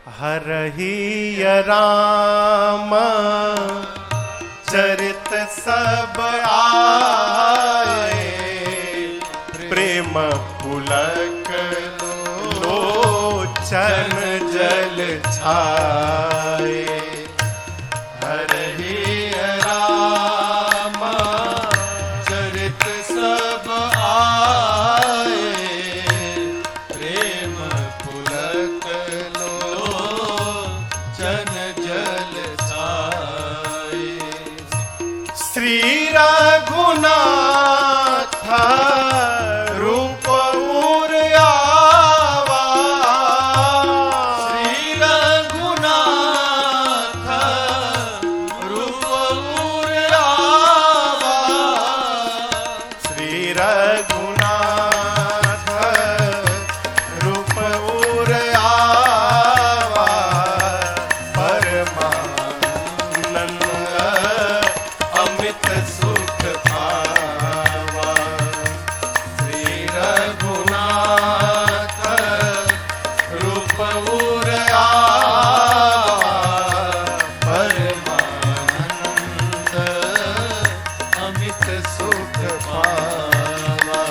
हरहि राम चरित सब आए, प्रेम पुलक लोचन जल छाए। हरहि राम चरित सब आए, प्रेम पुलक लोचन जल छाए। श्री रघुनाथ रूप उर आवा, श्री रघुनाथ रूप उर आवा, श्री रघुनाथ रूप उर आवा, परमानंद अमित सुख पावा। श्री रघुनाथ रूप उर आवा, परमानंद अमित सुख पावा,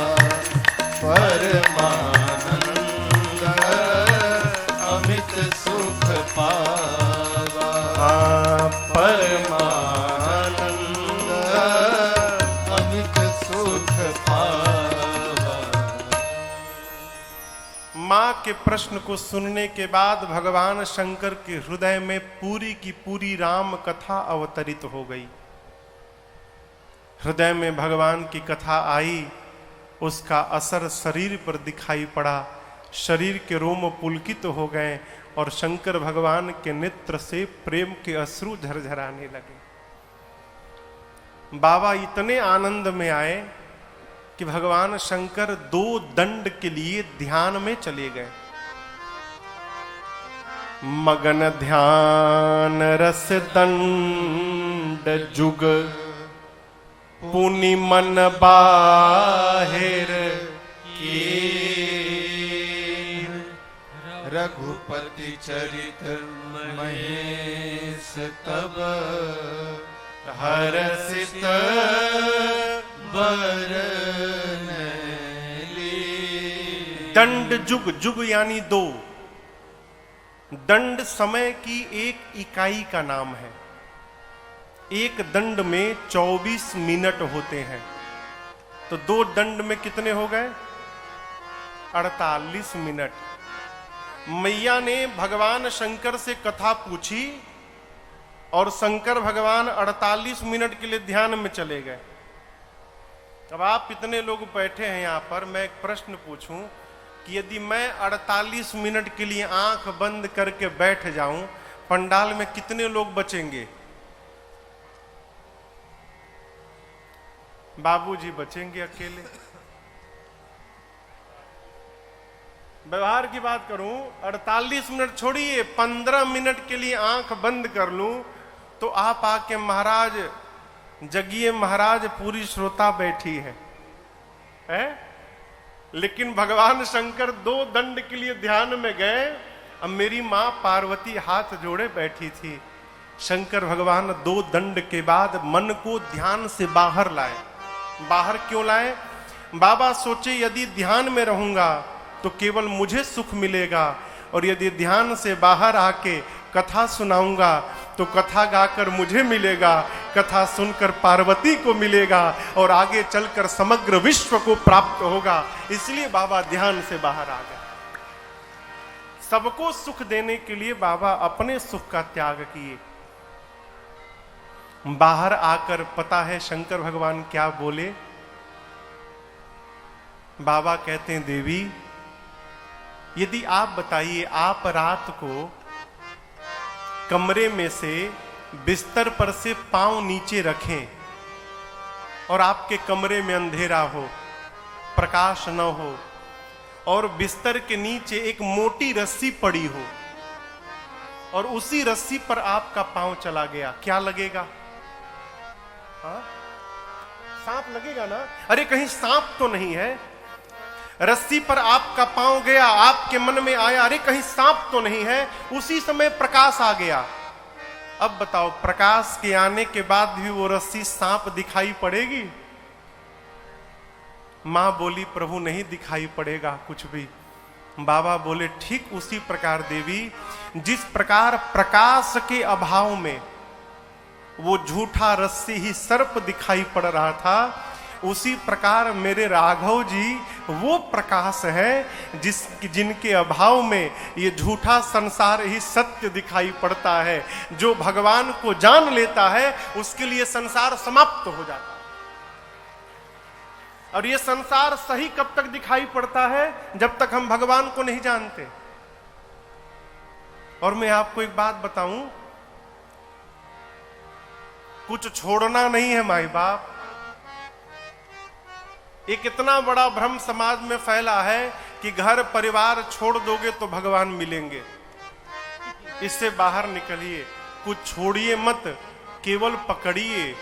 परमानंद अमित सुख पावा, परमानंद अमित सुख पावा। माँ के प्रश्न को सुनने के बाद भगवान शंकर के हृदय में पूरी की पूरी राम कथा अवतरित हो गई। हृदय में भगवान की कथा आई, उसका असर शरीर पर दिखाई पड़ा। शरीर के रोम पुलकित हो गए और शंकर भगवान के नेत्र से प्रेम के अश्रु झरझराने लगे। बाबा इतने आनंद में आए कि भगवान शंकर 2 दंड के लिए ध्यान में चले गए। मगन ध्यान रस दंड जुग, पुनि मन बाहिर की। रघुपति चरित महेश तब, हरसित बरन ली। दंड जुग, जुग यानी 2। दंड समय की एक इकाई का नाम है। एक दंड में 24 मिनट होते हैं, तो 2 दंड में कितने हो गए? 48 मिनट। मैया ने भगवान शंकर से कथा पूछी और शंकर भगवान 48 मिनट के लिए ध्यान में चले गए। अब आप इतने लोग बैठे हैं यहां पर, मैं एक प्रश्न पूछूं कि यदि मैं 48 मिनट के लिए आंख बंद करके बैठ जाऊं, पंडाल में कितने लोग बचेंगे? बाबूजी बचेंगे अकेले। व्यवहार की बात करूं, 48 मिनट छोड़िए, 15 मिनट के लिए आंख बंद कर लूं तो आप आके महाराज जगिए महाराज, पूरी श्रोता बैठी है? लेकिन भगवान शंकर 2 दंड के लिए ध्यान में गए। अब मेरी मां पार्वती हाथ जोड़े बैठी थी। शंकर भगवान 2 दंड के बाद मन को ध्यान से बाहर लाए। बाहर क्यों लाए? बाबा सोचे यदि ध्यान में रहूंगा तो केवल मुझे सुख मिलेगा, और यदि ध्यान से बाहर आके कथा सुनाऊंगा तो कथा गाकर मुझे मिलेगा, कथा सुनकर पार्वती को मिलेगा और आगे चलकर समग्र विश्व को प्राप्त होगा। इसलिए बाबा ध्यान से बाहर आ गए। सबको सुख देने के लिए बाबा अपने सुख का त्याग किए। बाहर आकर पता है शंकर भगवान क्या बोले? बाबा कहते हैं, देवी यदि आप बताइए, आप रात को कमरे में से बिस्तर पर से पांव नीचे रखें और आपके कमरे में अंधेरा हो, प्रकाश न हो, और बिस्तर के नीचे एक मोटी रस्सी पड़ी हो और उसी रस्सी पर आपका पांव चला गया, क्या लगेगा? हाँ? सांप लगेगा ना? अरे कहीं सांप तो नहीं है? रस्सी पर आपका पांव गया, आपके मन में आया अरे कहीं सांप तो नहीं है, उसी समय प्रकाश आ गया। अब बताओ, प्रकाश के आने के बाद भी वो रस्सी सांप दिखाई पड़ेगी? मां बोली प्रभु नहीं दिखाई पड़ेगा कुछ भी। बाबा बोले ठीक उसी प्रकार देवी, जिस प्रकार प्रकाश के अभाव में वो झूठा रस्सी ही सर्प दिखाई पड़ रहा था, उसी प्रकार मेरे राघव जी वो प्रकाश है जिनके अभाव में ये झूठा संसार ही सत्य दिखाई पड़ता है। जो भगवान को जान लेता है उसके लिए संसार समाप्त हो जाता है। और ये संसार सही कब तक दिखाई पड़ता है? जब तक हम भगवान को नहीं जानते। और मैं आपको एक बात बताऊं, कुछ छोड़ना नहीं है माई बाप। एक इतना बड़ा भ्रम समाज में फैला है कि घर परिवार छोड़ दोगे तो भगवान मिलेंगे। इससे बाहर निकलिए, कुछ छोड़िए मत, केवल पकड़िए।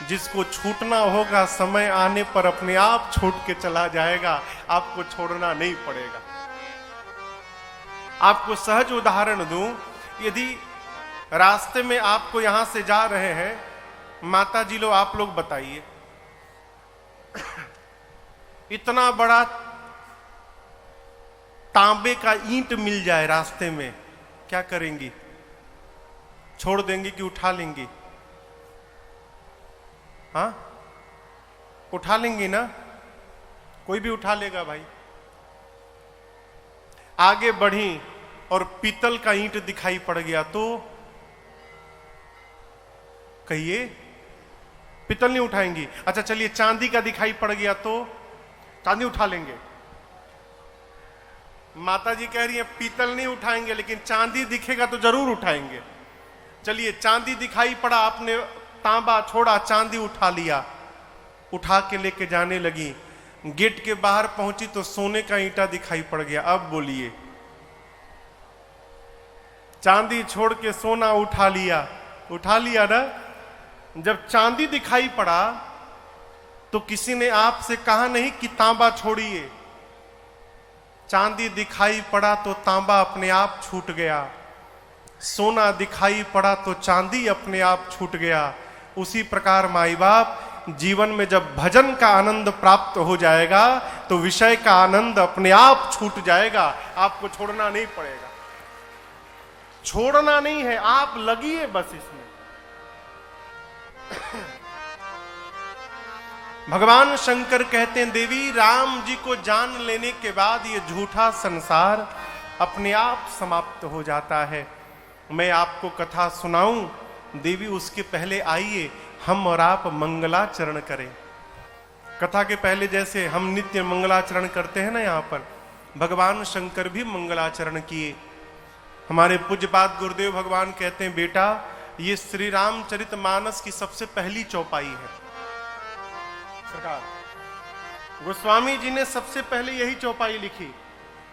जिसको छूटना होगा समय आने पर अपने आप छूट के चला जाएगा, आपको छोड़ना नहीं पड़ेगा। आपको सहज उदाहरण दूं, यदि रास्ते में आपको यहां से जा रहे हैं, माता जी लो आप लोग बताइए, इतना बड़ा तांबे का ईंट मिल जाए रास्ते में, क्या करेंगी? छोड़ देंगी कि उठा लेंगी? हाँ, उठा लेंगी ना? कोई भी उठा लेगा भाई। आगे बढ़ी और पीतल का ईंट दिखाई पड़ गया तो कहिए पीतल नहीं उठाएंगी। अच्छा चलिए, चांदी का दिखाई पड़ गया तो चांदी उठा लेंगे। माता जी कह रही है पीतल नहीं उठाएंगे, लेकिन चांदी दिखेगा तो जरूर उठाएंगे। चलिए, चांदी दिखाई पड़ा, आपने तांबा छोड़ा, चांदी उठा लिया, उठा के लेके जाने लगी। गेट के बाहर पहुंची तो सोने का ईंटा दिखाई पड़ गया। अब बोलिए, चांदी छोड़ के सोना उठा लिया ना? जब चांदी दिखाई पड़ा तो किसी ने आपसे कहा नहीं कि तांबा छोड़िए। चांदी दिखाई पड़ा तो तांबा अपने आप छूट गया, सोना दिखाई पड़ा तो चांदी अपने आप छूट गया। उसी प्रकार माई बाप, जीवन में जब भजन का आनंद प्राप्त हो जाएगा तो विषय का आनंद अपने आप छूट जाएगा, आपको छोड़ना नहीं पड़ेगा। छोड़ना नहीं है, आप लगिए बस इसमें। भगवान शंकर कहते हैं देवी, राम जी को जान लेने के बाद ये झूठा संसार अपने आप समाप्त हो जाता है। मैं आपको कथा सुनाऊं देवी, उसके पहले आइए हम और आप मंगलाचरण करें। कथा के पहले जैसे हम नित्य मंगलाचरण करते हैं ना, यहाँ पर भगवान शंकर भी मंगलाचरण किए। हमारे पूज्यपाद गुरुदेव भगवान कहते हैं बेटा, ये श्री रामचरितमानस की सबसे पहली चौपाई है। सरकार गोस्वामी जी ने सबसे पहले यही चौपाई लिखी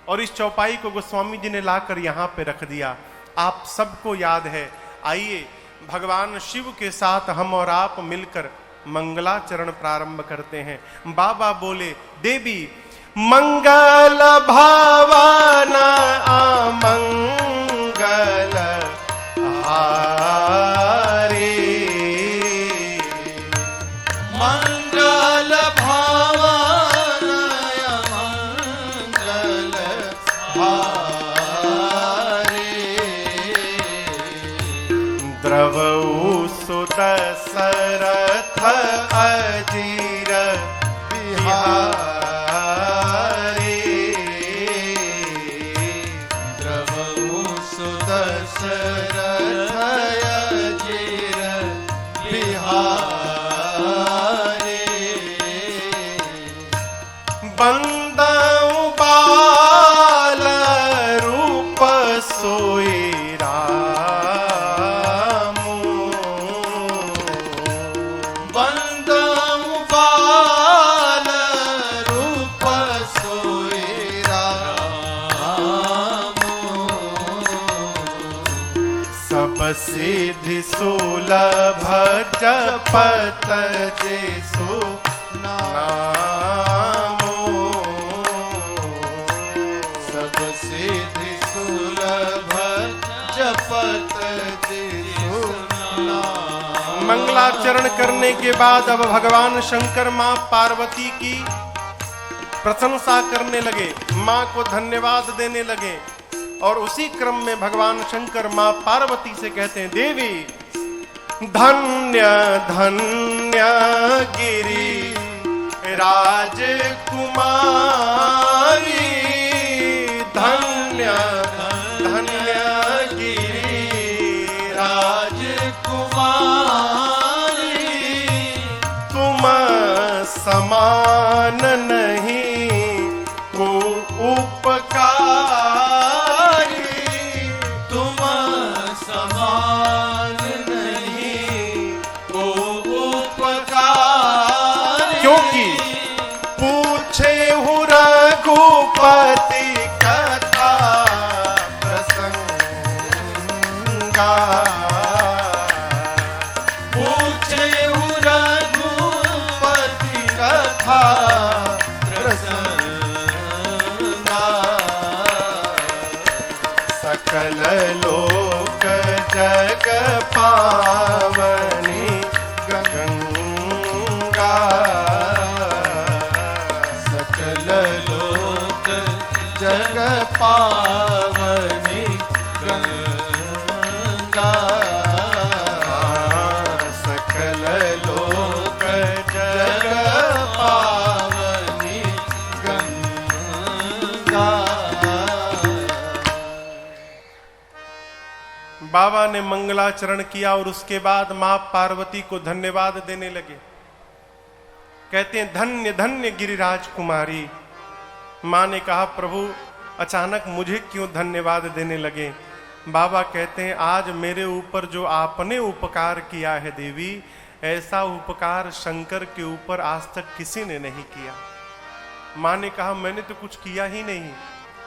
और इस चौपाई को गोस्वामी जी ने लाकर यहाँ पे रख दिया। आप सबको याद है। आइए भगवान शिव के साथ हम और आप मिलकर मंगलाचरण प्रारंभ करते हैं। बाबा बोले, देवी मंगल भावना अमंगल हारे, मंगल भावना मंगल हारे, द्रवऊ सुदशरथ अजीर बिहारी, द्रवऊ सुदशरथ अजीर बिहारी, बंदऊ बाल रूप सोई रामू, बंदऊ बाल रूप सोई रामू, सब सिद्धि सुलभ जपत जेसु नामो, मंगलाचरण करने के बाद अब भगवान शंकर मां पार्वती की प्रशंसा करने लगे, मां को धन्यवाद देने लगे। और उसी क्रम में भगवान शंकर मां पार्वती से कहते हैं, देवी धन्य धन्य गिरि राजकुमारी, धन्य धन्य गिरि राजकुमारी, तुम समान नहीं को उपकारी, तुम समान नहीं को उपकार, क्योंकि पूछे हूँ रघुपति कथा प्रसंगा, पूछे हूँ रघुपति कथा प्रसंगा, सकल लोक जग पावनी गंगा, सकल लोक जग पावनी गंगा, सकल लोक जग पावनी गंगा। बाबा ने मंगलाचरण किया और उसके बाद मां पार्वती को धन्यवाद देने लगे। कहते हैं, धन्य धन्य गिरिराज कुमारी। मां ने कहा, प्रभु अचानक मुझे क्यों धन्यवाद देने लगे? बाबा कहते हैं, आज मेरे ऊपर जो आपने उपकार किया है देवी, ऐसा उपकार शंकर के ऊपर आज तक किसी ने नहीं किया। मां ने कहा, मैंने तो कुछ किया ही नहीं।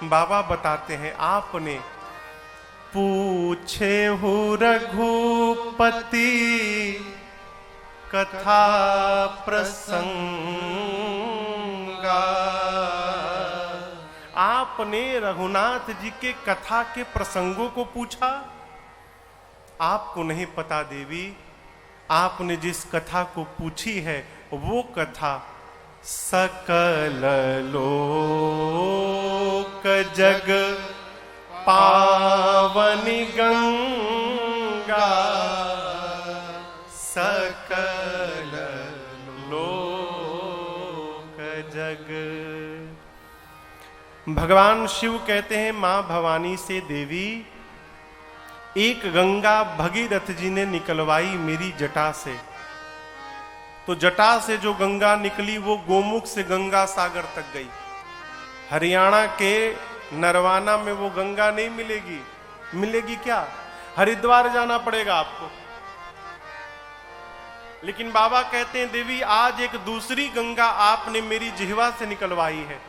बाबा बताते हैं, आपने पूछे हो रघुपति कथा प्रसंगा, आपने रघुनाथ जी के कथा के प्रसंगों को पूछा। आपको नहीं पता देवी, आपने जिस कथा को पूछी है वो कथा सकल लोक जग पावनी गंगा, सकल लोक जग। भगवान शिव कहते हैं, मां भवानी से, देवी एक गंगा भगीरथ जी ने निकलवाई मेरी जटा से। तो जटा से जो गंगा निकली वो गोमुख से गंगा सागर तक गई। हरियाणा के नरवाना में वो गंगा नहीं मिलेगी। मिलेगी क्या? हरिद्वार जाना पड़ेगा आपको। लेकिन बाबा कहते हैं, देवी आज एक दूसरी गंगा आपने मेरी जिह्वा से निकलवाई है,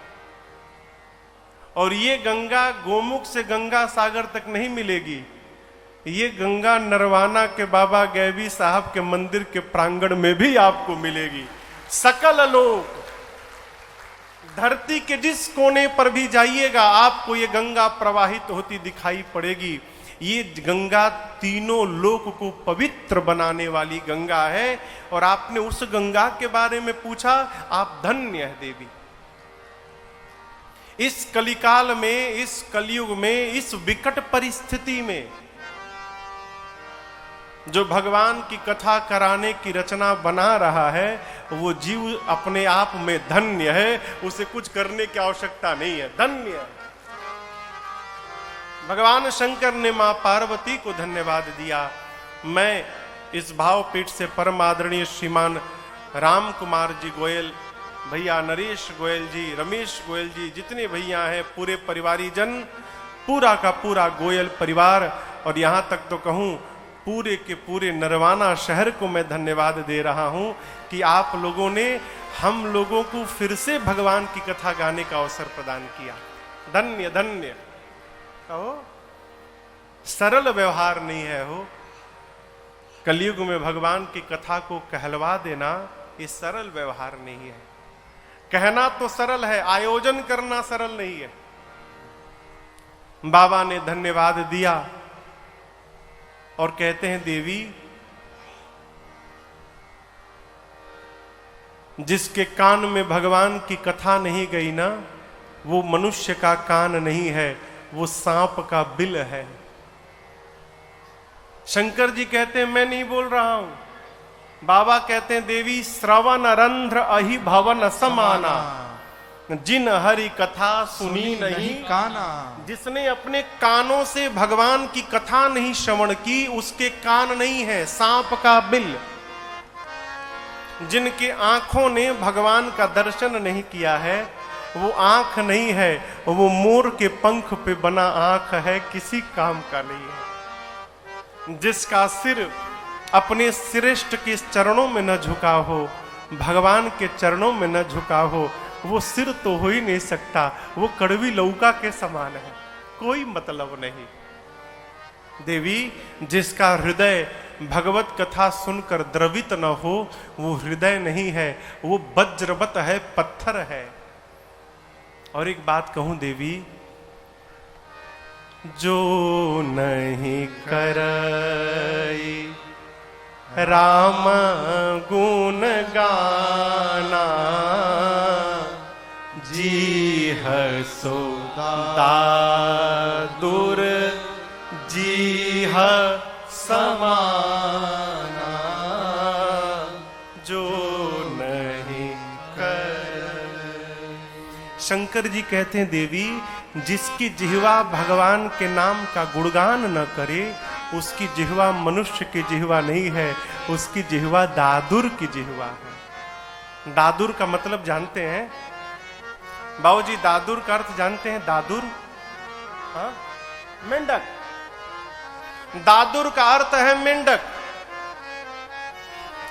और ये गंगा गोमुख से गंगा सागर तक नहीं मिलेगी। ये गंगा नरवाना के बाबा गैबी साहब के मंदिर के प्रांगण में भी आपको मिलेगी। सकल लोक, धरती के जिस कोने पर भी जाइएगा आपको ये गंगा प्रवाहित होती दिखाई पड़ेगी। ये गंगा तीनों लोक को पवित्र बनाने वाली गंगा है। और आपने उस गंगा के बारे में पूछा, आप धन्य है देवी। इस कलिकाल में, इस कलयुग में, इस विकट परिस्थिति में जो भगवान की कथा कराने की रचना बना रहा है, वो जीव अपने आप में धन्य है। उसे कुछ करने की आवश्यकता नहीं है, धन्य है। भगवान शंकर ने मां पार्वती को धन्यवाद दिया। मैं इस भावपीठ से परम आदरणीय श्रीमान राम कुमार जी गोयल, भैया नरेश गोयल जी, रमेश गोयल जी, जितने भैया हैं, पूरे परिवारीजन, पूरा का पूरा गोयल परिवार, और यहां तक तो कहूं पूरे के पूरे नरवाना शहर को मैं धन्यवाद दे रहा हूं कि आप लोगों ने हम लोगों को फिर से भगवान की कथा गाने का अवसर प्रदान किया। धन्य धन्य। कहो, सरल व्यवहार नहीं है हो। कलयुग में भगवान की कथा को कहलवा देना ये सरल व्यवहार नहीं है। कहना तो सरल है, आयोजन करना सरल नहीं है। बाबा ने धन्यवाद दिया और कहते हैं, देवी जिसके कान में भगवान की कथा नहीं गई ना, वो मनुष्य का कान नहीं है, वो सांप का बिल है। शंकर जी कहते हैं मैं नहीं बोल रहा हूं, बाबा कहते हैं देवी श्रवण रंध्र अहि भवन समाना, जिन हरि कथा सुनी नहीं काना। जिसने अपने कानों से भगवान की कथा नहीं श्रवण की, उसके कान नहीं है, सांप का बिल। जिनके आंखों ने भगवान का दर्शन नहीं किया है, वो आंख नहीं है, वो मोर के पंख पे बना आंख है, किसी काम का नहीं है। जिसका सिर अपने श्रेष्ठ के चरणों में न झुका हो, भगवान के चरणों में न झुका हो, वो सिर तो हो ही नहीं सकता, वो कड़वी लौका के समान है, कोई मतलब नहीं। देवी, जिसका हृदय भगवत कथा सुनकर द्रवित न हो, वो हृदय नहीं है, वो वज्रवत है, पत्थर है। और एक बात कहूं देवी, जो नहीं करई राम गुण गाना, जी हसो दादुर जी ह समाना, जो नहीं कर। शंकर जी कहते हैं देवी, जिसकी जिह्वा भगवान के नाम का गुणगान न करे, उसकी जिह्वा मनुष्य की जिह्वा नहीं है, उसकी जिह्वा दादुर की जिह्वा है। दादुर का मतलब जानते हैं बाबूजी? दादुर का अर्थ जानते हैं? दादुर, हाँ, मेंढक। दादुर का अर्थ है मेंढक।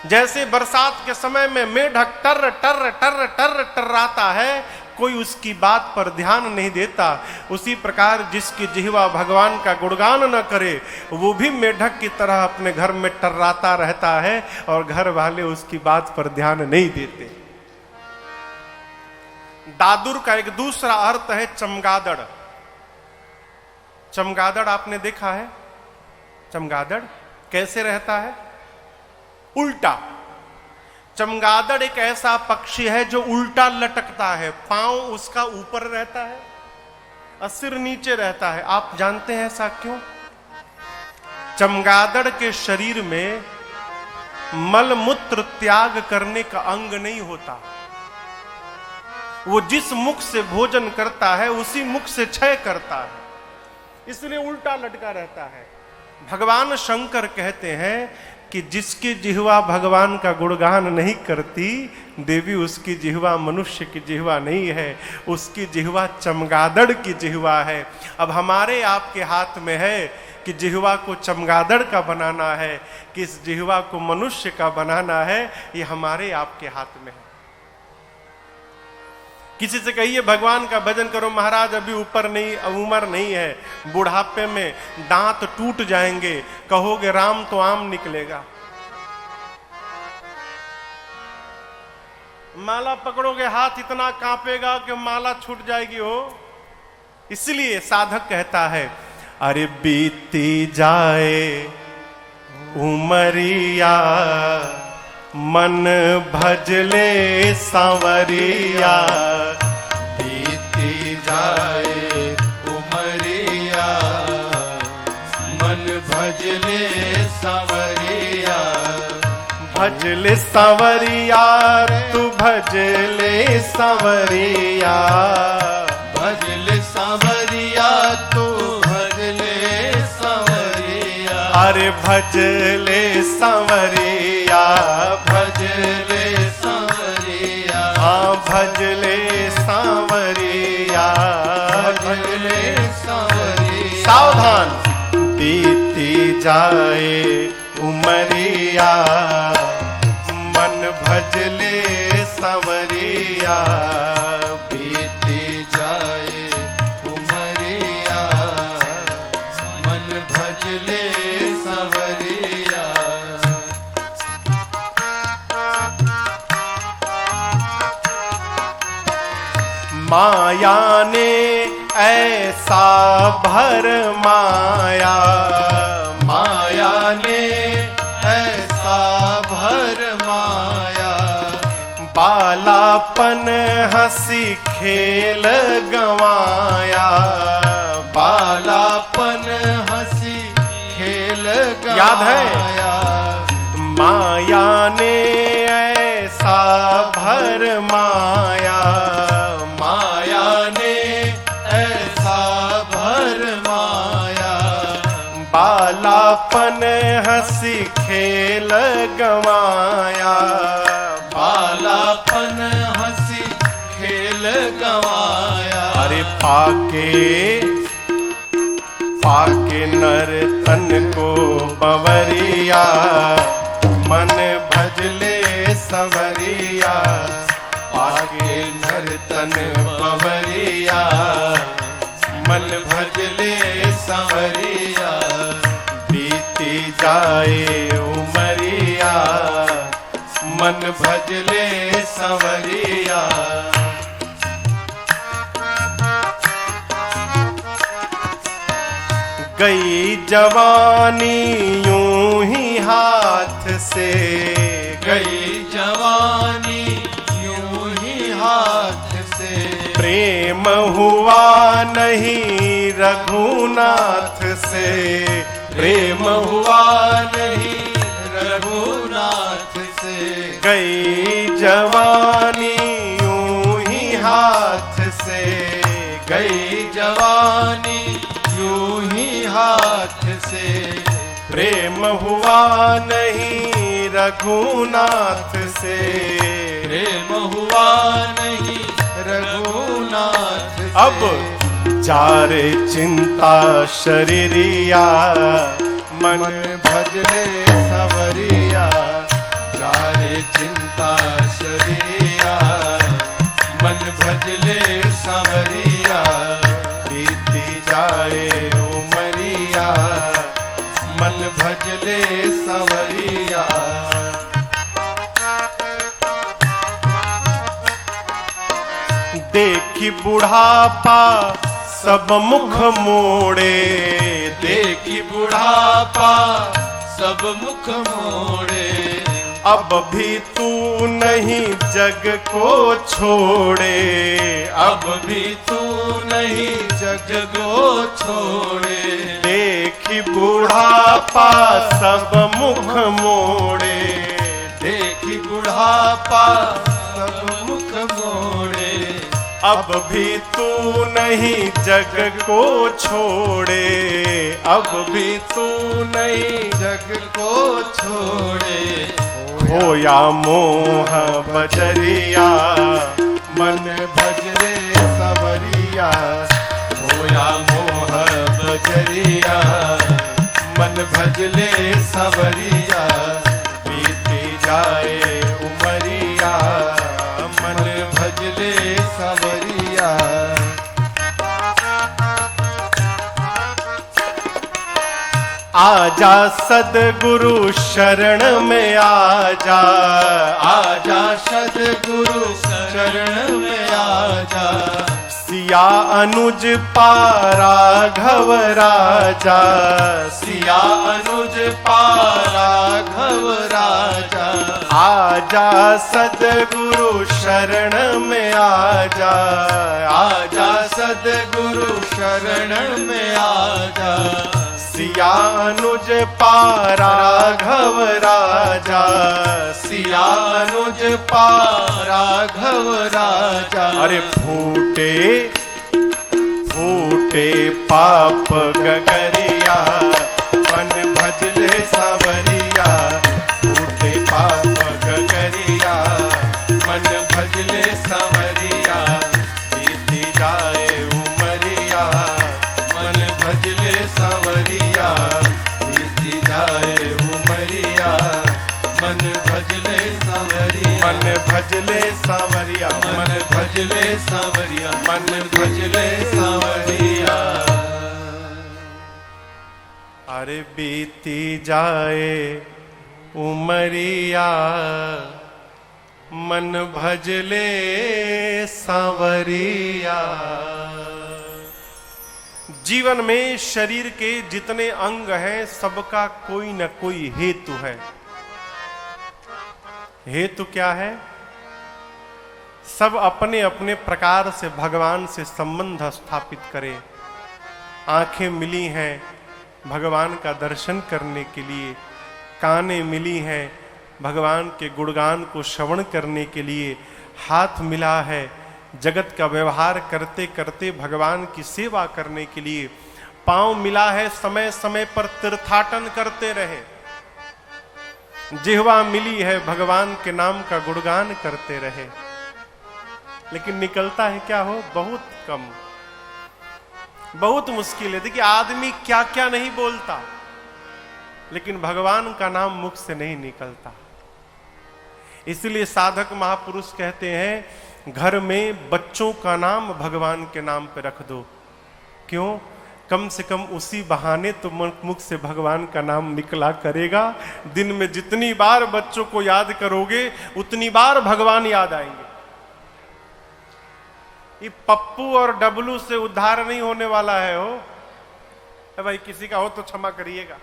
जैसे बरसात के समय में मेढक टर टर टर टर टर्राता है, कोई उसकी बात पर ध्यान नहीं देता, उसी प्रकार जिसकी जिह्वा भगवान का गुणगान न करे, वो भी मेढक की तरह अपने घर में टर्राता रहता है और घर वाले उसकी बात पर ध्यान नहीं देते। दादुर का एक दूसरा अर्थ है चमगादड़। चमगादड़ आपने देखा है? चमगादड़ कैसे रहता है? उल्टा। चमगादड़ एक ऐसा पक्षी है जो उल्टा लटकता है, पांव उसका ऊपर रहता है और सिर नीचे रहता है। आप जानते हैं ऐसा क्यों? चमगादड़ के शरीर में मल मूत्र त्याग करने का अंग नहीं होता। वो जिस मुख से भोजन करता है उसी मुख से क्षय करता है, इसलिए उल्टा लटका रहता है। भगवान शंकर कहते हैं कि जिसकी जिह्वा भगवान का गुणगान नहीं करती, देवी, उसकी जिह्वा मनुष्य की जिह्वा नहीं है, उसकी जिह्वा चमगादड़ की जिह्वा है। अब हमारे आपके हाथ में है कि जिह्वा को चमगादड़ का बनाना है कि इस जिह्वा को मनुष्य का बनाना है, ये हमारे आपके हाथ में है। किसी से कहिए भगवान का भजन करो, महाराज अभी ऊपर नहीं, उम्र नहीं है, बुढ़ापे में दांत टूट जाएंगे, कहोगे राम तो आम निकलेगा। माला पकड़ोगे हाथ इतना कांपेगा कि माला छूट जाएगी हो। इसलिए साधक कहता है, अरे बीती जाए उमरिया, मन भजले सांवरिया। बीती जाए उमरिया, मन भजले सांवरिया। भजले सांवरिया, तू भजले सांवरिया। भजले सांवरिया, तू भजले सांवरिया। अरे भजले सांवरिया, भजले सांवरिया। हाँ भजले सांवरिया, भजले सांवरिया। सावधान। बीती जाए उमरिया, मन भजले सांवरिया। बीती जाए उमरिया, मन भजले सांवरिया। माया ने ऐसा भर माया, माया ने ऐसा भर माया। बालापन हंसी खेल गवाया, बालापन हंसी खेल गवाया। याद है माया ने ऐसा भरमाया, माया ने ऐसा भरमाया। बालापन हंसी खेल गवाया, बालापन हंसी खेल गवाया। अरे पाके नर तन को बवरिया, मन भजले संवरिया। पाके नर तन बवरिया, मन भजले संवरिया। बीती जाए उमरिया, मन भजले संवरिया। गई जवानी यूं ही हाथ से, गई जवानी यूं ही हाथ से। प्रेम हुआ नहीं रघुनाथ से, प्रेम हुआ नहीं रघुनाथ से। गई जवानी यूं ही हाथ से, गई जवानी यूं ही हाथ से। प्रेम हुआ नहीं रघुनाथ से। प्रेम हुआ नहीं रघुनाथ से। अब जारे चिंता शरीरिया, मन भजले सवरिया। जारे चिंता शरीरिया, मन भजले सवरिया। बीती जाए उमरिया, मन भजले सवरिया। देखी बुढ़ापा सब मुख मोड़े, देखी बुढ़ापा सब मुख मोड़े। अब भी तू नहीं जग को छोड़े, अब भी तू नहीं जग को छोड़े। देखी बुढ़ापा सब मुख मोड़े, देखी बुढ़ापा सब मुख मोड़े। अब भी तू नहीं जग को छोड़े, अब भी तू नहीं जग को छोड़े। खोया मोह बजरिया, मन भजले सवरिया। खोया मोह बजरिया, मन भजले सवरिया। बीती जाए उमरिया, मन भजले सवरिया। आजा सदगुरु शरण में आजा, आजा सदगुरु शरण में आजा। सिया अनुज पाराघव राजा, सिया अनुज पाराघव राजा। आजा सदगुरु शरण में आजा, आजा सदगुरु शरण में आजा। सिया अनुज पाराघव राजा, सिया अनुज पाराघव राजा। अरे फूटे पाप गगरिया, मन भजले सावरिया। फूटे पाप गगरिया, मन भजले सावरिया। बीती जाए उमरिया, मन भजले सावरिया। बीती जाए उमरिया, मन भजले सावरिया। मन भजले सावरिया, मन भजले सावरिया, मन भजले सावरिया। अरे बीती जाए उमरिया, मन भजले सांवरिया। जीवन में शरीर के जितने अंग हैं सबका कोई न कोई हेतु है। हेतु क्या है? सब अपने अपने प्रकार से भगवान से संबंध स्थापित करें। आंखें मिली हैं भगवान का दर्शन करने के लिए, कानें मिली हैं भगवान के गुणगान को श्रवण करने के लिए, हाथ मिला है जगत का व्यवहार करते करते भगवान की सेवा करने के लिए, पांव मिला है समय समय पर तीर्थाटन करते रहे, जिह्वा मिली है भगवान के नाम का गुणगान करते रहे। लेकिन निकलता है क्या हो? बहुत कम, बहुत मुश्किल है। देखिए आदमी क्या क्या नहीं बोलता, लेकिन भगवान का नाम मुख से नहीं निकलता। इसलिए साधक महापुरुष कहते हैं घर में बच्चों का नाम भगवान के नाम पे रख दो। क्यों? कम से कम उसी बहाने तो मुख से भगवान का नाम निकला करेगा। दिन में जितनी बार बच्चों को याद करोगे उतनी बार भगवान याद आएंगे। ये पप्पू और डबलू से उद्धार नहीं होने वाला है हो। भाई किसी का हो तो क्षमा करिएगा।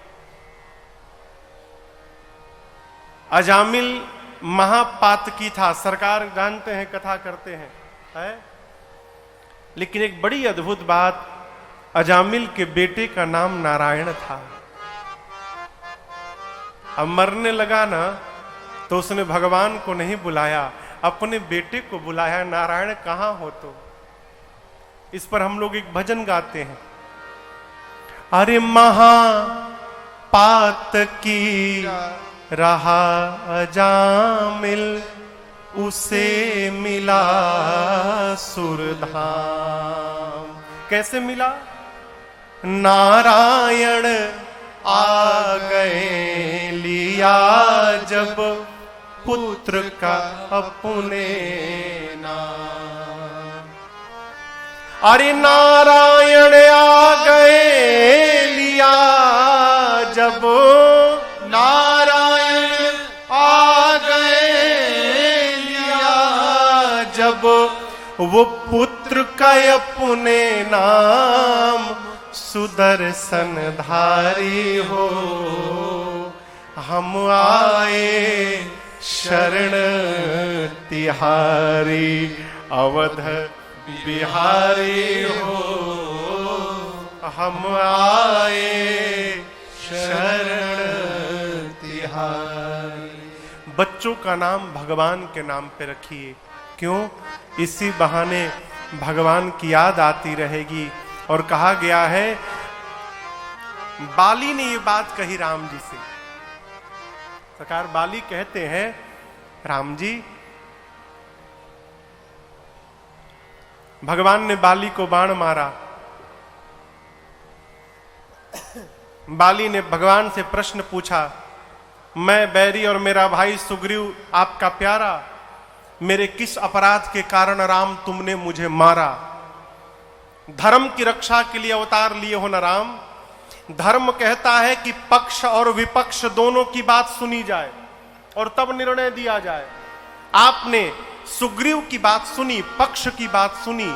अजामिल महापातकी था, सरकार जानते हैं, कथा करते हैं, है? लेकिन एक बड़ी अद्भुत बात, अजामिल के बेटे का नाम नारायण था। अब मरने लगा ना तो उसने भगवान को नहीं बुलाया, अपने बेटे को बुलाया, नारायण कहां हो तो। इस पर हम लोग एक भजन गाते हैं, अरे महापात की रहा अजामिल, उसे मिला सुरधाम। कैसे मिला? नारायण आ गए लिया जब पुत्र का अपने नाम। अरे नारायण आ गए लिया जब, नारायण आ गए लिया जब वो पुत्र का अपने नाम, सुदर्शन धारी हो हम आए शरण तिहारी, अवध बिहारी हो हम आए शरण तिहारी। बच्चों का नाम भगवान के नाम पे रखिए। क्यों? इसी बहाने भगवान की याद आती रहेगी। और कहा गया है, बाली ने ये बात कही राम जी से। सरकार बाली कहते हैं, राम जी, भगवान ने बाली को बाण मारा। बाली ने भगवान से प्रश्न पूछा, मैं बैरी और मेरा भाई सुग्रीव आपका प्यारा, मेरे किस अपराध के कारण राम तुमने मुझे मारा? धर्म की रक्षा के लिए अवतार लिए हो ना राम। धर्म कहता है कि पक्ष और विपक्ष दोनों की बात सुनी जाए और तब निर्णय दिया जाए। आपने सुग्रीव की बात सुनी, पक्ष की बात सुनी,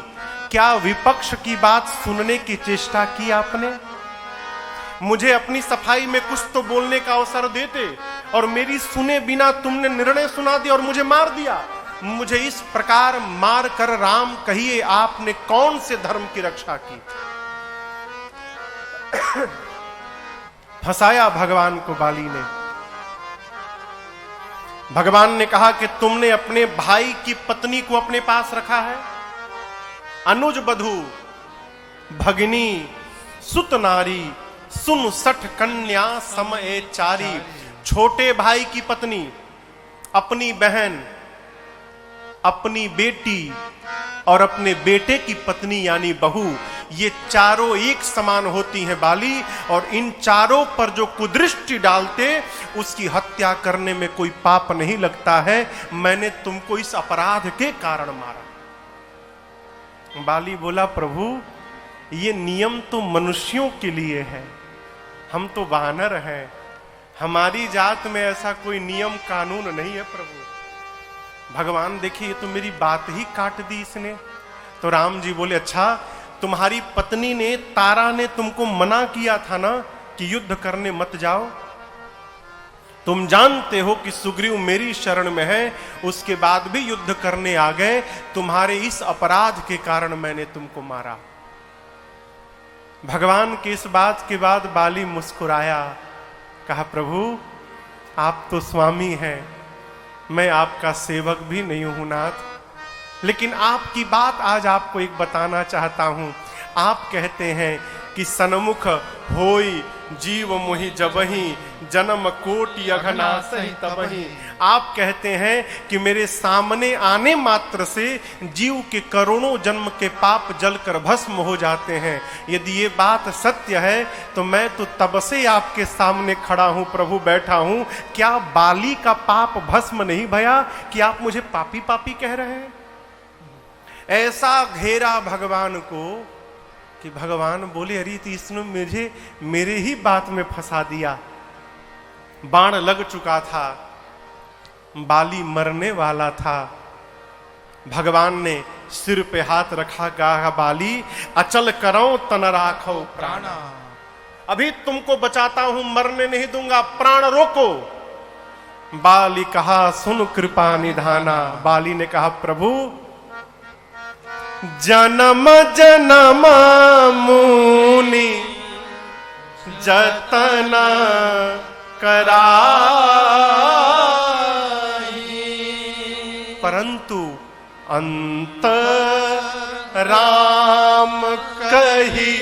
क्या विपक्ष की बात सुनने की चेष्टा की आपने? मुझे अपनी सफाई में कुछ तो बोलने का अवसर देते, और मेरी सुने बिना तुमने निर्णय सुना दिया और मुझे मार दिया। मुझे इस प्रकार मार कर राम कहिए आपने कौन से धर्म की रक्षा की? फंसाया भगवान को बाली ने। भगवान ने कहा कि तुमने अपने भाई की पत्नी को अपने पास रखा है, अनुज बधू भगिनी सुत नारी, सुन सठ कन्या समय चारी। छोटे भाई की पत्नी, अपनी बहन, अपनी बेटी और अपने बेटे की पत्नी यानी बहू, ये चारों एक समान होती हैं बाली, और इन चारों पर जो कुदृष्टि डालते उसकी हत्या करने में कोई पाप नहीं लगता है। मैंने तुमको इस अपराध के कारण मारा। बाली बोला, प्रभु ये नियम तो मनुष्यों के लिए है, हम तो वानर हैं, हमारी जात में ऐसा कोई नियम कानून नहीं है प्रभु। भगवान देखिए, ये तो मेरी बात ही काट दी इसने। तो राम जी बोले, अच्छा तुम्हारी पत्नी ने, तारा ने तुमको मना किया था ना कि युद्ध करने मत जाओ? तुम जानते हो कि सुग्रीव मेरी शरण में है, उसके बाद भी युद्ध करने आ गए, तुम्हारे इस अपराध के कारण मैंने तुमको मारा। भगवान की इस बात के बाद बाली मुस्कुराया, कहा प्रभु आप तो स्वामी हैं, मैं आपका सेवक भी नहीं हूं नाथ, लेकिन आपकी बात आज आपको एक बताना चाहता हूं। आप कहते हैं कि सन्मुख होई जीव मोहि जबहि, जन्म कोटि अघनासहि तबहि। आप कहते हैं कि मेरे सामने आने मात्र से जीव के करोड़ों जन्म के पाप जलकर भस्म हो जाते हैं। यदि ये बात सत्य है तो मैं तो तब से आपके सामने खड़ा हूं प्रभु, बैठा हूं। क्या बाली का पाप भस्म नहीं भया कि आप मुझे पापी पापी कह रहे हैं? ऐसा घेरा भगवान को कि भगवान बोले अरे तो इसने मुझे मेरे ही बात में फंसा दिया। बाण लग चुका था, बाली मरने वाला था। भगवान ने सिर पे हाथ रखा, कहा बाली अचल करो तन राखो प्राणा, अभी तुमको बचाता हूं, मरने नहीं दूंगा, प्राण रोको। बाली कहा सुन कृपा निधाना। बाली ने कहा प्रभु जन्म जन्म मुनि जतन कराई, परंतु अंत राम कही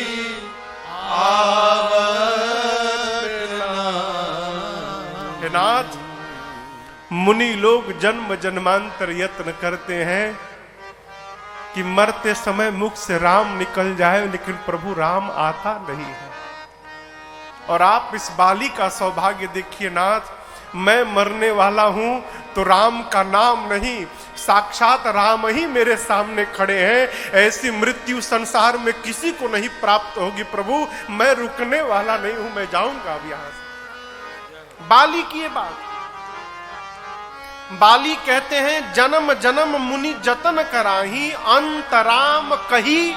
हे नाथ, मुनि लोग जन्म जन्मांतर यत्न करते हैं कि मरते समय मुख से राम निकल जाए, लेकिन प्रभु राम आता नहीं है। और आप इस बाली का सौभाग्य देखिए नाथ, मैं मरने वाला हूं तो राम का नाम नहीं, साक्षात राम ही मेरे सामने खड़े हैं। ऐसी मृत्यु संसार में किसी को नहीं प्राप्त होगी प्रभु, मैं रुकने वाला नहीं हूं, मैं जाऊंगा अब यहां से। बाली की ये बात, बाली कहते हैं जन्म जन्म मुनि जतन कराही, अंतराम कही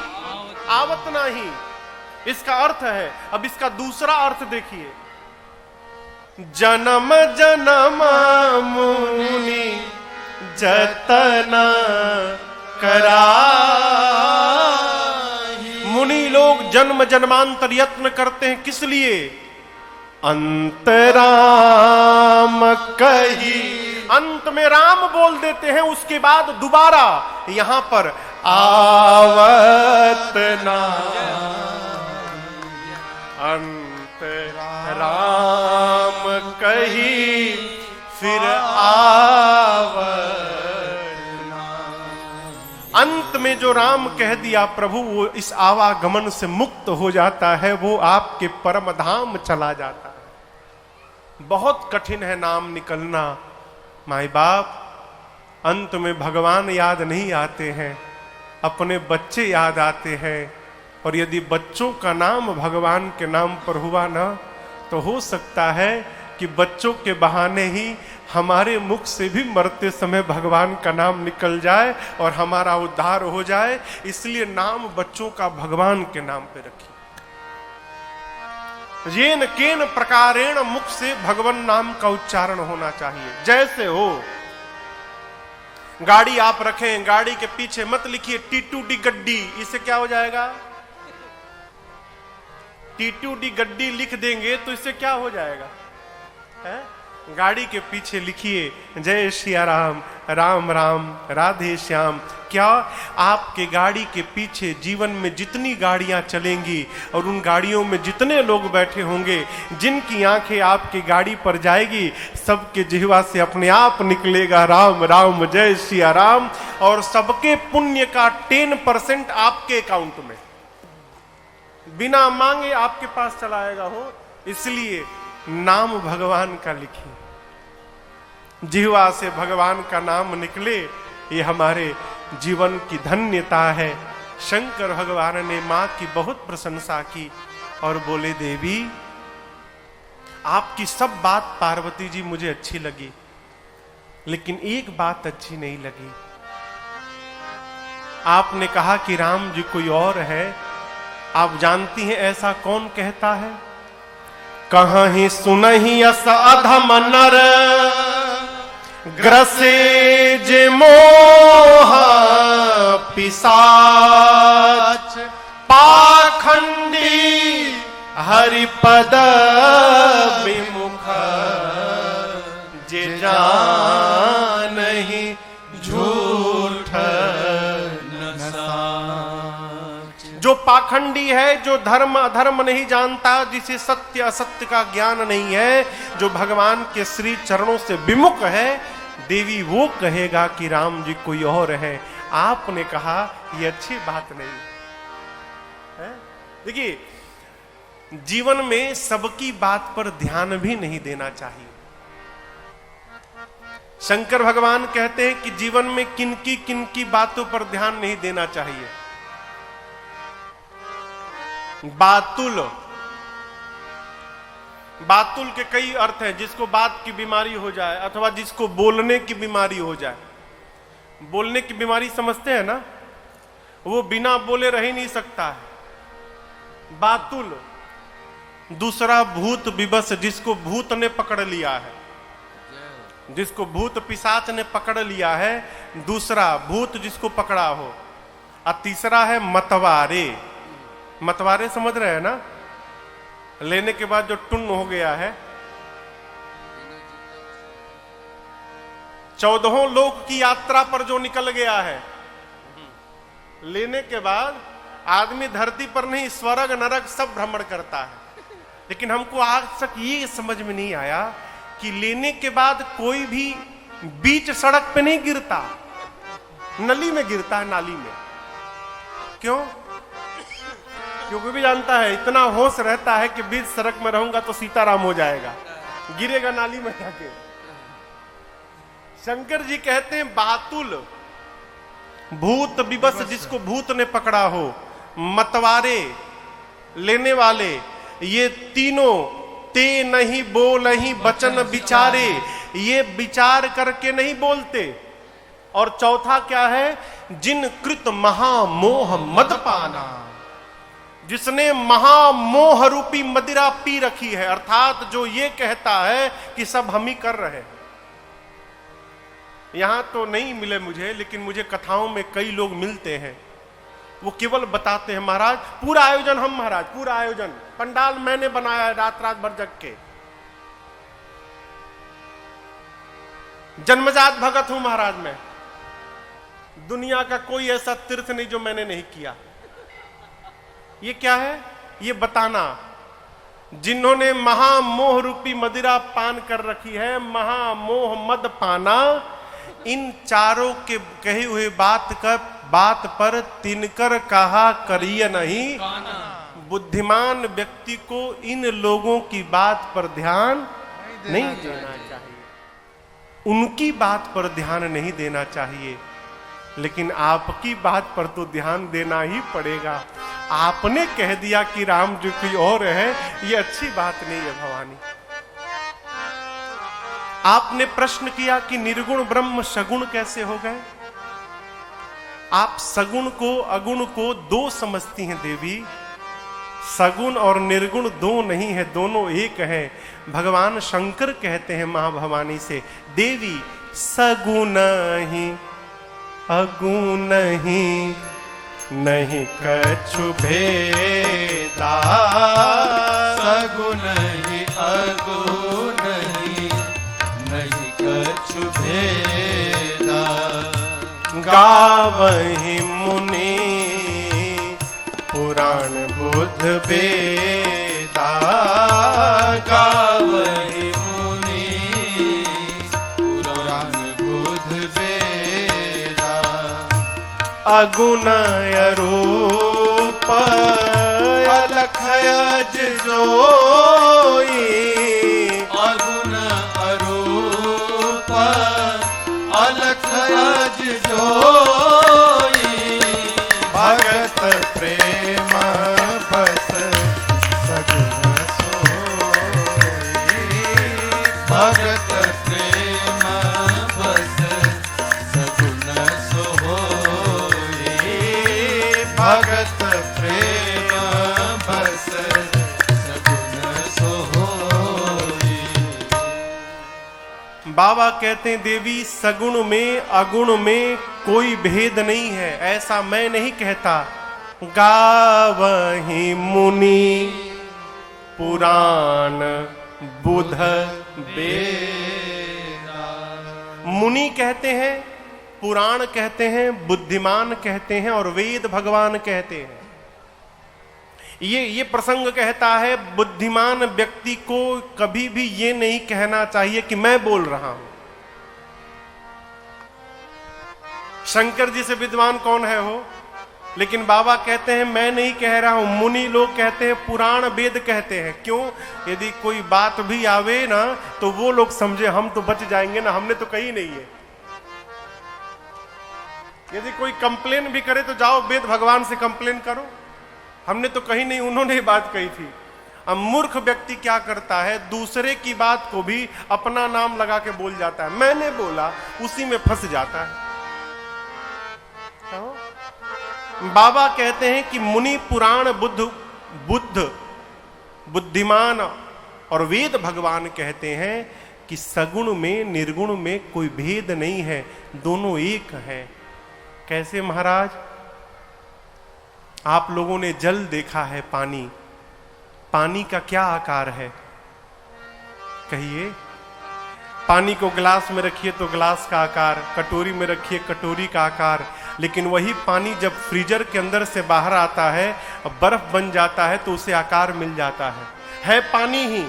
आवत नाही। इसका अर्थ है, अब इसका दूसरा अर्थ देखिए, जन्म जन्म मुनि जतन कराही। मुनि लोग जन्म जन्मांतर यत्न करते हैं, किस लिए? अंतराम कही, अंत में राम बोल देते हैं, उसके बाद दोबारा यहां पर आवत ना, अंत राम कही फिर आवत ना। अंत में जो राम कह दिया प्रभु, वो इस आवागमन से मुक्त हो जाता है, वो आपके परम धाम चला जाता है। बहुत कठिन है नाम निकलना। माई बाप, अंत में भगवान याद नहीं आते हैं, अपने बच्चे याद आते हैं। और यदि बच्चों का नाम भगवान के नाम पर हुआ ना, तो हो सकता है कि बच्चों के बहाने ही हमारे मुख से भी मरते समय भगवान का नाम निकल जाए और हमारा उद्धार हो जाए। इसलिए नाम बच्चों का भगवान के नाम पे रखिए। येन केन प्रकारेण मुख से भगवान नाम का उच्चारण होना चाहिए। जैसे हो, गाड़ी आप रखें, गाड़ी के पीछे मत लिखिए टीटू डी गड्डी, इससे क्या हो जाएगा? टीटू डी गड्डी लिख देंगे तो इससे क्या हो जाएगा? है? गाड़ी के पीछे लिखिए जय सिया राम, राम राम राधे श्याम। क्या आपके गाड़ी के पीछे जीवन में जितनी गाड़ियां चलेंगी और उन गाड़ियों में जितने लोग बैठे होंगे, जिनकी आंखें आपकी गाड़ी पर जाएगी, सबके जिह्वा से अपने आप निकलेगा राम राम जय सिया राम, और सबके पुण्य का 10% आपके अकाउंट में बिना मांगे आपके पास चला आएगा हो। इसलिए नाम भगवान का लिखिए, जिह्वा से भगवान का नाम निकले, ये हमारे जीवन की धन्यता है। शंकर भगवान ने मां की बहुत प्रशंसा की और बोले देवी, आपकी सब बात पार्वती जी मुझे अच्छी लगी, लेकिन एक बात अच्छी नहीं लगी। आपने कहा कि राम जी कोई और है। आप जानती हैं ऐसा कौन कहता है? कहीं सुनहि अस अधम नर, ग्रसे जे मोह पिशाच, पाखंडी हरिपद विमुख, जे जानहि झूठ न साच। जो पाखंडी है, जो धर्म अधर्म नहीं जानता, जिसे सत्य असत्य का ज्ञान नहीं है, जो भगवान के श्री चरणों से विमुख है, देवी वो कहेगा कि राम जी कोई और है। आपने कहा ये अच्छी बात नहीं है। देखिए, जीवन में सबकी बात पर ध्यान भी नहीं देना चाहिए। शंकर भगवान कहते हैं कि जीवन में किनकी बातों पर ध्यान नहीं देना चाहिए। बातुल, बातुल के कई अर्थ हैं। जिसको बात की बीमारी हो जाए अथवा जिसको बोलने की बीमारी हो जाए। बोलने की बीमारी समझते हैं ना, वो बिना बोले रह ही नहीं सकता है। बातुल। दूसरा भूत विवश, जिसको भूत ने पकड़ लिया है, जिसको भूत पिशाच ने पकड़ लिया है, दूसरा भूत जिसको पकड़ा हो। और तीसरा है मतवारे। मतवारे समझ रहे हैं ना, लेने के बाद जो टुन्न हो गया है। 14 लोक की यात्रा पर जो निकल गया है, लेने के बाद आदमी धरती पर नहीं, स्वर्ग नरक सब भ्रमण करता है। लेकिन हमको आज तक ये समझ में नहीं आया कि लेने के बाद कोई भी बीच सड़क पे नहीं गिरता, नली में गिरता है, नाली में। क्यों? क्योंकि भी जानता है, इतना होश रहता है कि बीच सड़क में रहूंगा तो सीताराम हो जाएगा, गिरेगा नाली में जाके। शंकर जी कहते हैं बातुल, भूत विवश, जिसको भूत ने पकड़ा हो। मतवारे, लेने वाले, ये तीनों ते नहीं बोलहि बचन विचारे, ये विचार करके नहीं बोलते। और चौथा क्या है? जिन कृत महामोह मद पाना, जिसने महामोह रूपी मदिरा पी रखी है। अर्थात जो ये कहता है कि सब हम ही कर रहे हैं। यहां तो नहीं मिले मुझे, लेकिन मुझे कथाओं में कई लोग मिलते हैं। वो केवल बताते हैं महाराज पूरा आयोजन हम, महाराज पूरा आयोजन, पंडाल मैंने बनाया है, रात रात भर जग के, जन्मजात भगत हूं महाराज मैं, दुनिया का कोई ऐसा तीर्थ नहीं जो मैंने नहीं किया। ये क्या है? ये बताना। जिन्होंने महामोह रूपी मदिरा पान कर रखी है, महामोह मद पाना, इन चारों के कही हुए बात पर तिनकर कहा करिए नहीं। बुद्धिमान व्यक्ति को इन लोगों की बात पर ध्यान नहीं देना चाहिए, उनकी बात पर ध्यान नहीं देना चाहिए। लेकिन आपकी बात पर तो ध्यान देना ही पड़ेगा। आपने कह दिया कि राम जी कोई और है, ये अच्छी बात नहीं है भवानी। आपने प्रश्न किया कि निर्गुण ब्रह्म सगुण कैसे हो गए। आप सगुण को अगुण को दो समझती हैं देवी। सगुण और निर्गुण दो नहीं है, दोनों एक है। भगवान शंकर कहते हैं मां भवानी से, देवी सगुण ही अगुण ही नहीं कछु भेदा, सगुण ही अगुण ही नहीं कछु भेदा, गावहि मुनि पुराण बुध वेदा, गावहि मुनि पुराण बुध वेदा, अगुण अरूप अलख अज जोई, अगुण अरूप अलख अज जोई, भगत प्रेम बस सगुण सोई, भगत प्रेम बस सगुण सोई, भगत प्रेम बस सगुण सोई। बाबा कहते हैं देवी सगुण में अगुण में कोई भेद नहीं है, ऐसा मैं नहीं कहता। गावहि मुनि पुराण बुध वेदा। मुनि कहते हैं, पुराण कहते हैं, बुद्धिमान कहते हैं और वेद भगवान कहते हैं। ये प्रसंग कहता है बुद्धिमान व्यक्ति को कभी भी ये नहीं कहना चाहिए कि मैं बोल रहा हूं। शंकर जी से विद्वान कौन है हो, लेकिन बाबा कहते हैं मैं नहीं कह रहा हूं। मुनि लोग कहते हैं, पुराण वेद कहते हैं। क्यों? यदि कोई बात भी आवे ना तो वो लोग समझे हम तो बच जाएंगे ना, हमने तो कही नहीं है। यदि कोई कंप्लेन भी करे तो जाओ वेद भगवान से कंप्लेन करो, हमने तो कही नहीं, उन्होंने बात कही थी। अब मूर्ख व्यक्ति क्या करता है, दूसरे की बात को भी अपना नाम लगा के बोल जाता है, मैंने बोला, उसी में फंस जाता है। बाबा कहते हैं कि मुनि पुराण बुद्धिमान और वेद भगवान कहते हैं कि सगुण में निर्गुण में कोई भेद नहीं है, दोनों एक है। कैसे महाराज? आप लोगों ने जल देखा है, पानी, पानी का क्या आकार है कहिए? पानी को गिलास में रखिए तो गिलास का आकार, कटोरी में रखिए कटोरी का आकार। लेकिन वही पानी जब फ्रीजर के अंदर से बाहर आता है और बर्फ बन जाता है तो उसे आकार मिल जाता है पानी ही,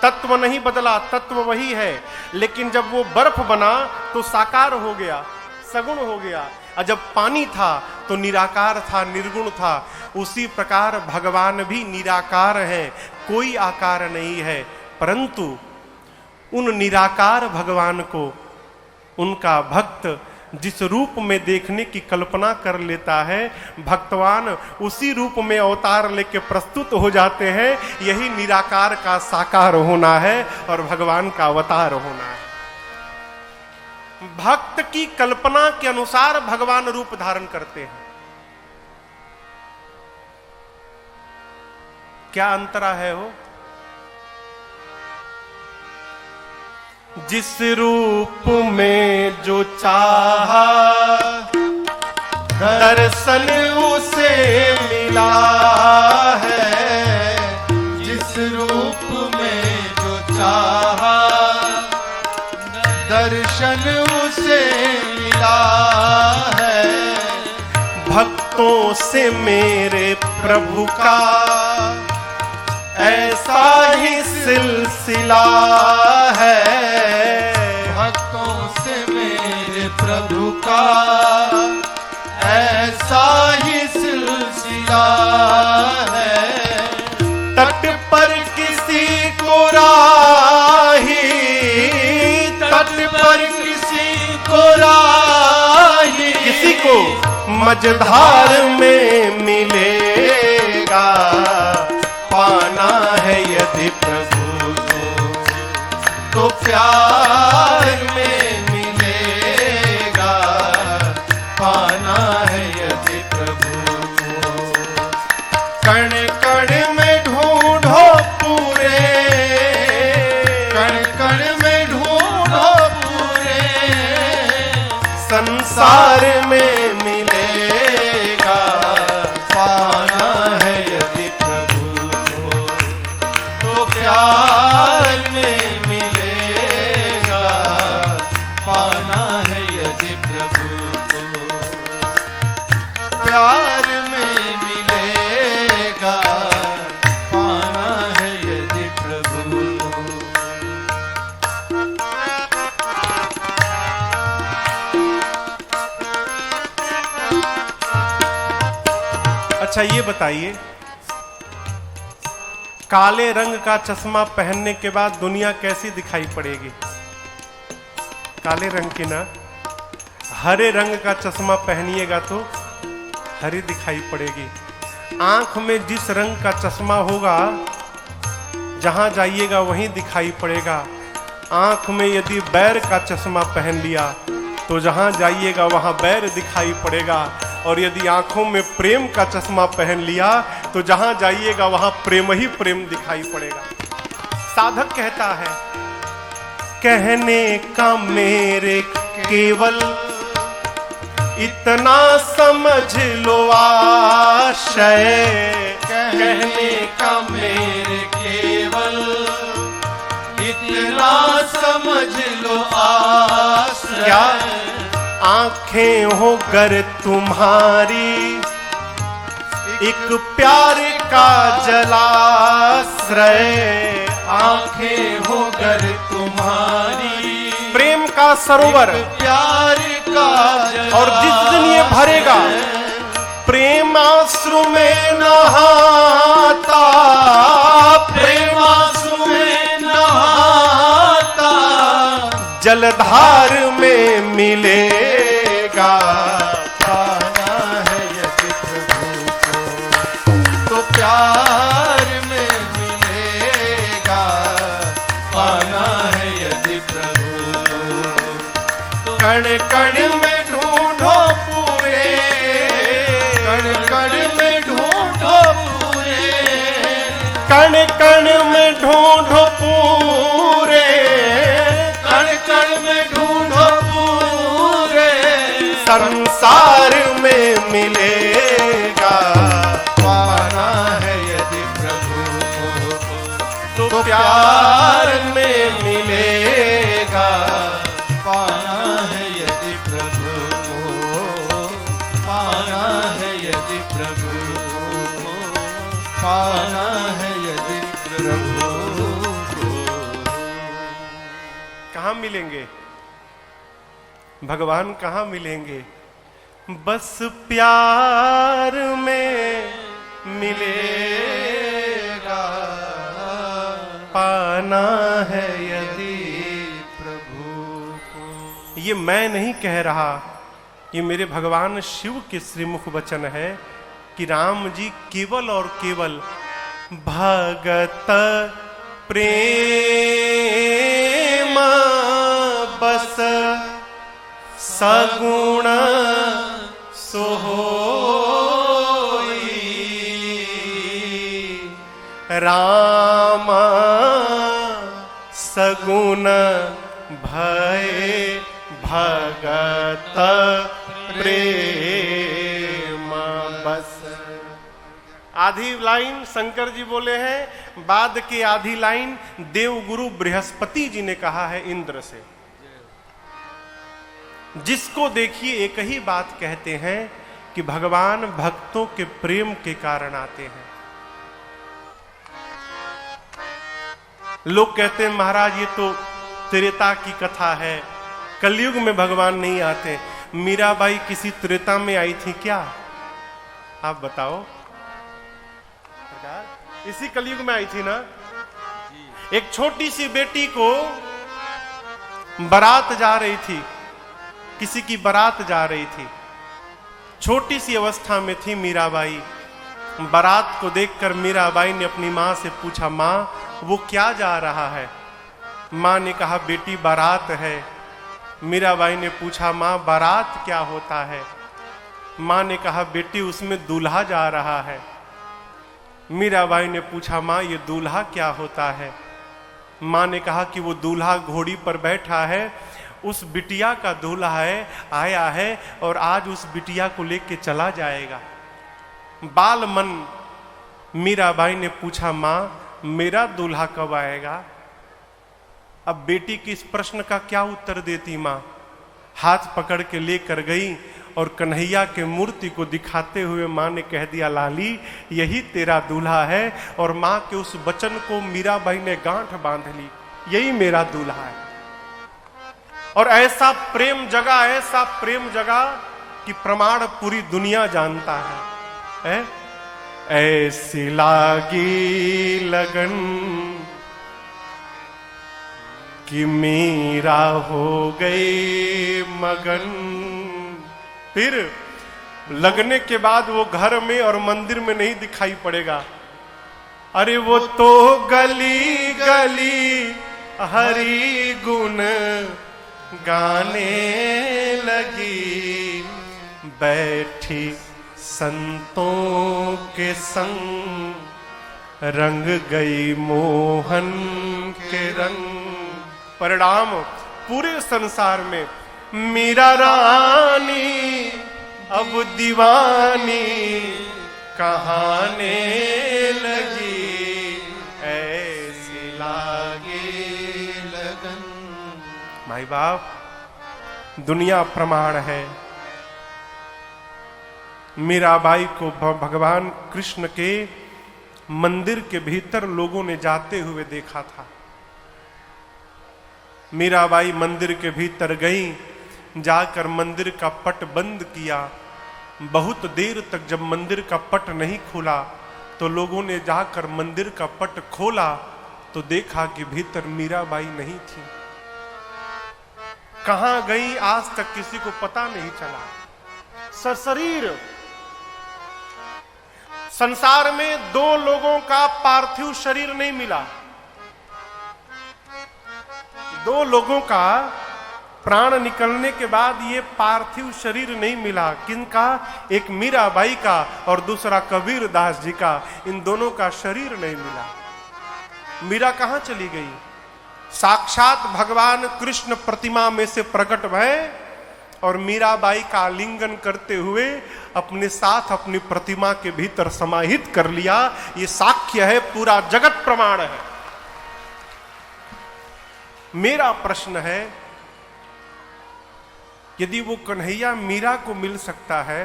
तत्व नहीं बदला, तत्व वही है। लेकिन जब वो बर्फ बना तो साकार हो गया, सगुण हो गया। और जब पानी था तो निराकार था, निर्गुण था। उसी प्रकार भगवान भी निराकार है, कोई आकार नहीं है। परंतु उन निराकार भगवान को उनका भक्त जिस रूप में देखने की कल्पना कर लेता है, भक्तवान उसी रूप में अवतार लेके प्रस्तुत हो जाते हैं। यही निराकार का साकार होना है और भगवान का अवतार होना है। भक्त की कल्पना के अनुसार भगवान रूप धारण करते हैं। क्या अंतरा है हो? जिस रूप में जो चाहा दर्शन उसे मिला है। जिस रूप में जो चाहा दर्शन उसे मिला है। भक्तों से मेरे प्रभु का ऐसा ही सिलसिला है। भक्तों से मेरे प्रभु का ऐसा ही सिलसिला है। तट पर किसी को राही, तट पर किसी को राही, किसी को मझधार में मिलेगा। पाना है यदि प्रभु तो प्यार में मिलेगा। पाना है यदि प्रभु कण कण में ढूंढो पूरे, कण कण में ढूंढो पूरे। संसार में मिलेगा। पाना है यदि प्रभु तो प्यार में मिलेगा। पाना है यदि प्रभु को प्यार में मिलेगा। पाना है यदि प्रभु को। अच्छा ये बताइए, काले रंग का चश्मा पहनने के बाद दुनिया कैसी दिखाई पड़ेगी? काले रंग की ना, हरे रंग का चश्मा पहनिएगा तो हरी दिखाई पड़ेगी। आंख में जिस रंग का चश्मा होगा जहां जाइएगा वहीं दिखाई पड़ेगा। आंख में यदि बैर का चश्मा पहन लिया तो जहां जाइएगा वहां बैर दिखाई पड़ेगा। और यदि आंखों में प्रेम का चश्मा पहन लिया तो जहां जाइएगा वहां प्रेम ही प्रेम दिखाई पड़ेगा। साधक कहता है कहने का मेरे केवल इतना समझ लो आशय, कहने का मेरे केवल इतना समझ लो आश्रय। क्या आंखें हो गर तुम्हारी एक प्यार का जलाश्रय, आंखें हो गर तुम्हारी प्रेम का सरोवर, प्यार का और जिस दिन ये भरेगा प्रेमाश्रु में नहाता, प्रेमाश्रु में नहाता जलधार में मिलेगा। पाना है यदि प्रभु को तो प्यार में मिलेगा, पाना है यदि प्रभु को कण कण में ढूंढो पूरे, कण कण में ढूंढो पूरे, कण कण में ढूंढो पूरे, कण कण में ढूंढो पूरे, संसार में मिलेगा। पाना है यदि प्रभु को तो प्यार में मिलेगा। पाना है यदि प्रभु को, पाना है यदि प्रभु को, पाना है यदि प्रभु को। कहाँ मिलेंगे भगवान, कहाँ मिलेंगे? बस प्यार में मिलेगा, पाना है यदि प्रभु को। ये मैं नहीं कह रहा, ये मेरे भगवान शिव के श्रीमुख वचन है कि राम जी केवल और केवल भगत प्रेम बस सगुण सोई, राम सगुण भय भगत प्रेम बस। आधी लाइन शंकर जी बोले हैं, बाद की आधी लाइन देवगुरु बृहस्पति जी ने कहा है इंद्र से। जिसको देखिए एक ही बात कहते हैं कि भगवान भक्तों के प्रेम के कारण आते हैं। लोग कहते हैं महाराज ये तो त्रेता की कथा है, कलयुग में भगवान नहीं आते। मीराबाई किसी त्रेता में आई थी क्या? आप बताओ। इसी कलयुग में आई थी ना। एक छोटी सी बेटी को बारात जा रही थी, किसी की बारात जा रही थी, छोटी सी अवस्था में थी मीराबाई। बारात को देखकर मीराबाई ने अपनी माँ से पूछा, माँ वो क्या जा रहा है? माँ ने कहा बेटी बारात है। मीराबाई ने पूछा माँ बारात क्या होता है? माँ ने कहा बेटी उसमें दूल्हा जा रहा है। मीराबाई ने पूछा माँ ये दूल्हा क्या होता है? माँ ने कहा कि वो दूल्हा घोड़ी पर बैठा है, उस बिटिया का दूल्हा है, आया है और आज उस बिटिया को लेके चला जाएगा। बाल मन मीराबाई ने पूछा माँ मेरा दूल्हा कब आएगा? अब बेटी के इस प्रश्न का क्या उत्तर देती माँ? हाथ पकड़ के लेकर गई और कन्हैया के मूर्ति को दिखाते हुए माँ ने कह दिया लाली यही तेरा दूल्हा है। और माँ के उस वचन को मीराबाई ने गांठ बांध ली, यही मेरा दूल्हा है। और ऐसा प्रेम जगा कि प्रमाण पूरी दुनिया जानता है। ऐसी लागी लगन कि मीरा हो गई मगन। फिर लगने के बाद वो घर में और मंदिर में नहीं दिखाई पड़ेगा। अरे वो तो गली गली हरि गुण गाने लगी, बैठी संतों के संग रंग गई मोहन के रंग। परिणाम पूरे संसार में मीरा रानी अब दीवानी कहाने लगी, ऐसी लागे लगन। भाई बाप, दुनिया प्रमाण है। मीराबाई को भगवान कृष्ण के मंदिर के भीतर लोगों ने जाते हुए देखा था। मीराबाई मंदिर के भीतर गई, जाकर मंदिर का पट बंद किया। बहुत देर तक जब मंदिर का पट नहीं खुला तो लोगों ने जाकर मंदिर का पट खोला तो देखा कि भीतर मीराबाई नहीं थी। कहां गई आज तक किसी को पता नहीं चला। सशरीर संसार में 2 लोगों का पार्थिव शरीर नहीं मिला। 2 लोगों का प्राण निकलने के बाद ये पार्थिव शरीर नहीं मिला। किनका? एक मीराबाई का और दूसरा कबीर दास जी का। इन दोनों का शरीर नहीं मिला। मीरा कहां चली गई? साक्षात भगवान कृष्ण प्रतिमा में से प्रकट भय और मीराबाई का आलिंगन करते हुए अपने साथ अपनी प्रतिमा के भीतर समाहित कर लिया। ये साक्ष्य है, पूरा जगत प्रमाण है। मेरा प्रश्न है, यदि वो कन्हैया मीरा को मिल सकता है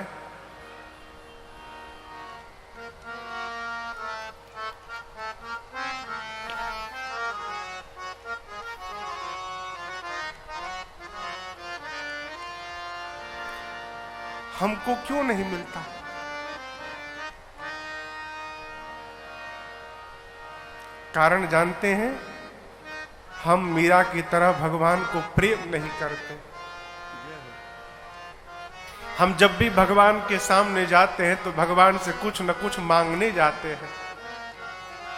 हमको क्यों नहीं मिलता? कारण जानते हैं, हम मीरा की तरह भगवान को प्रेम नहीं करते। हम जब भी भगवान के सामने जाते हैं तो भगवान से कुछ न कुछ मांगने जाते हैं।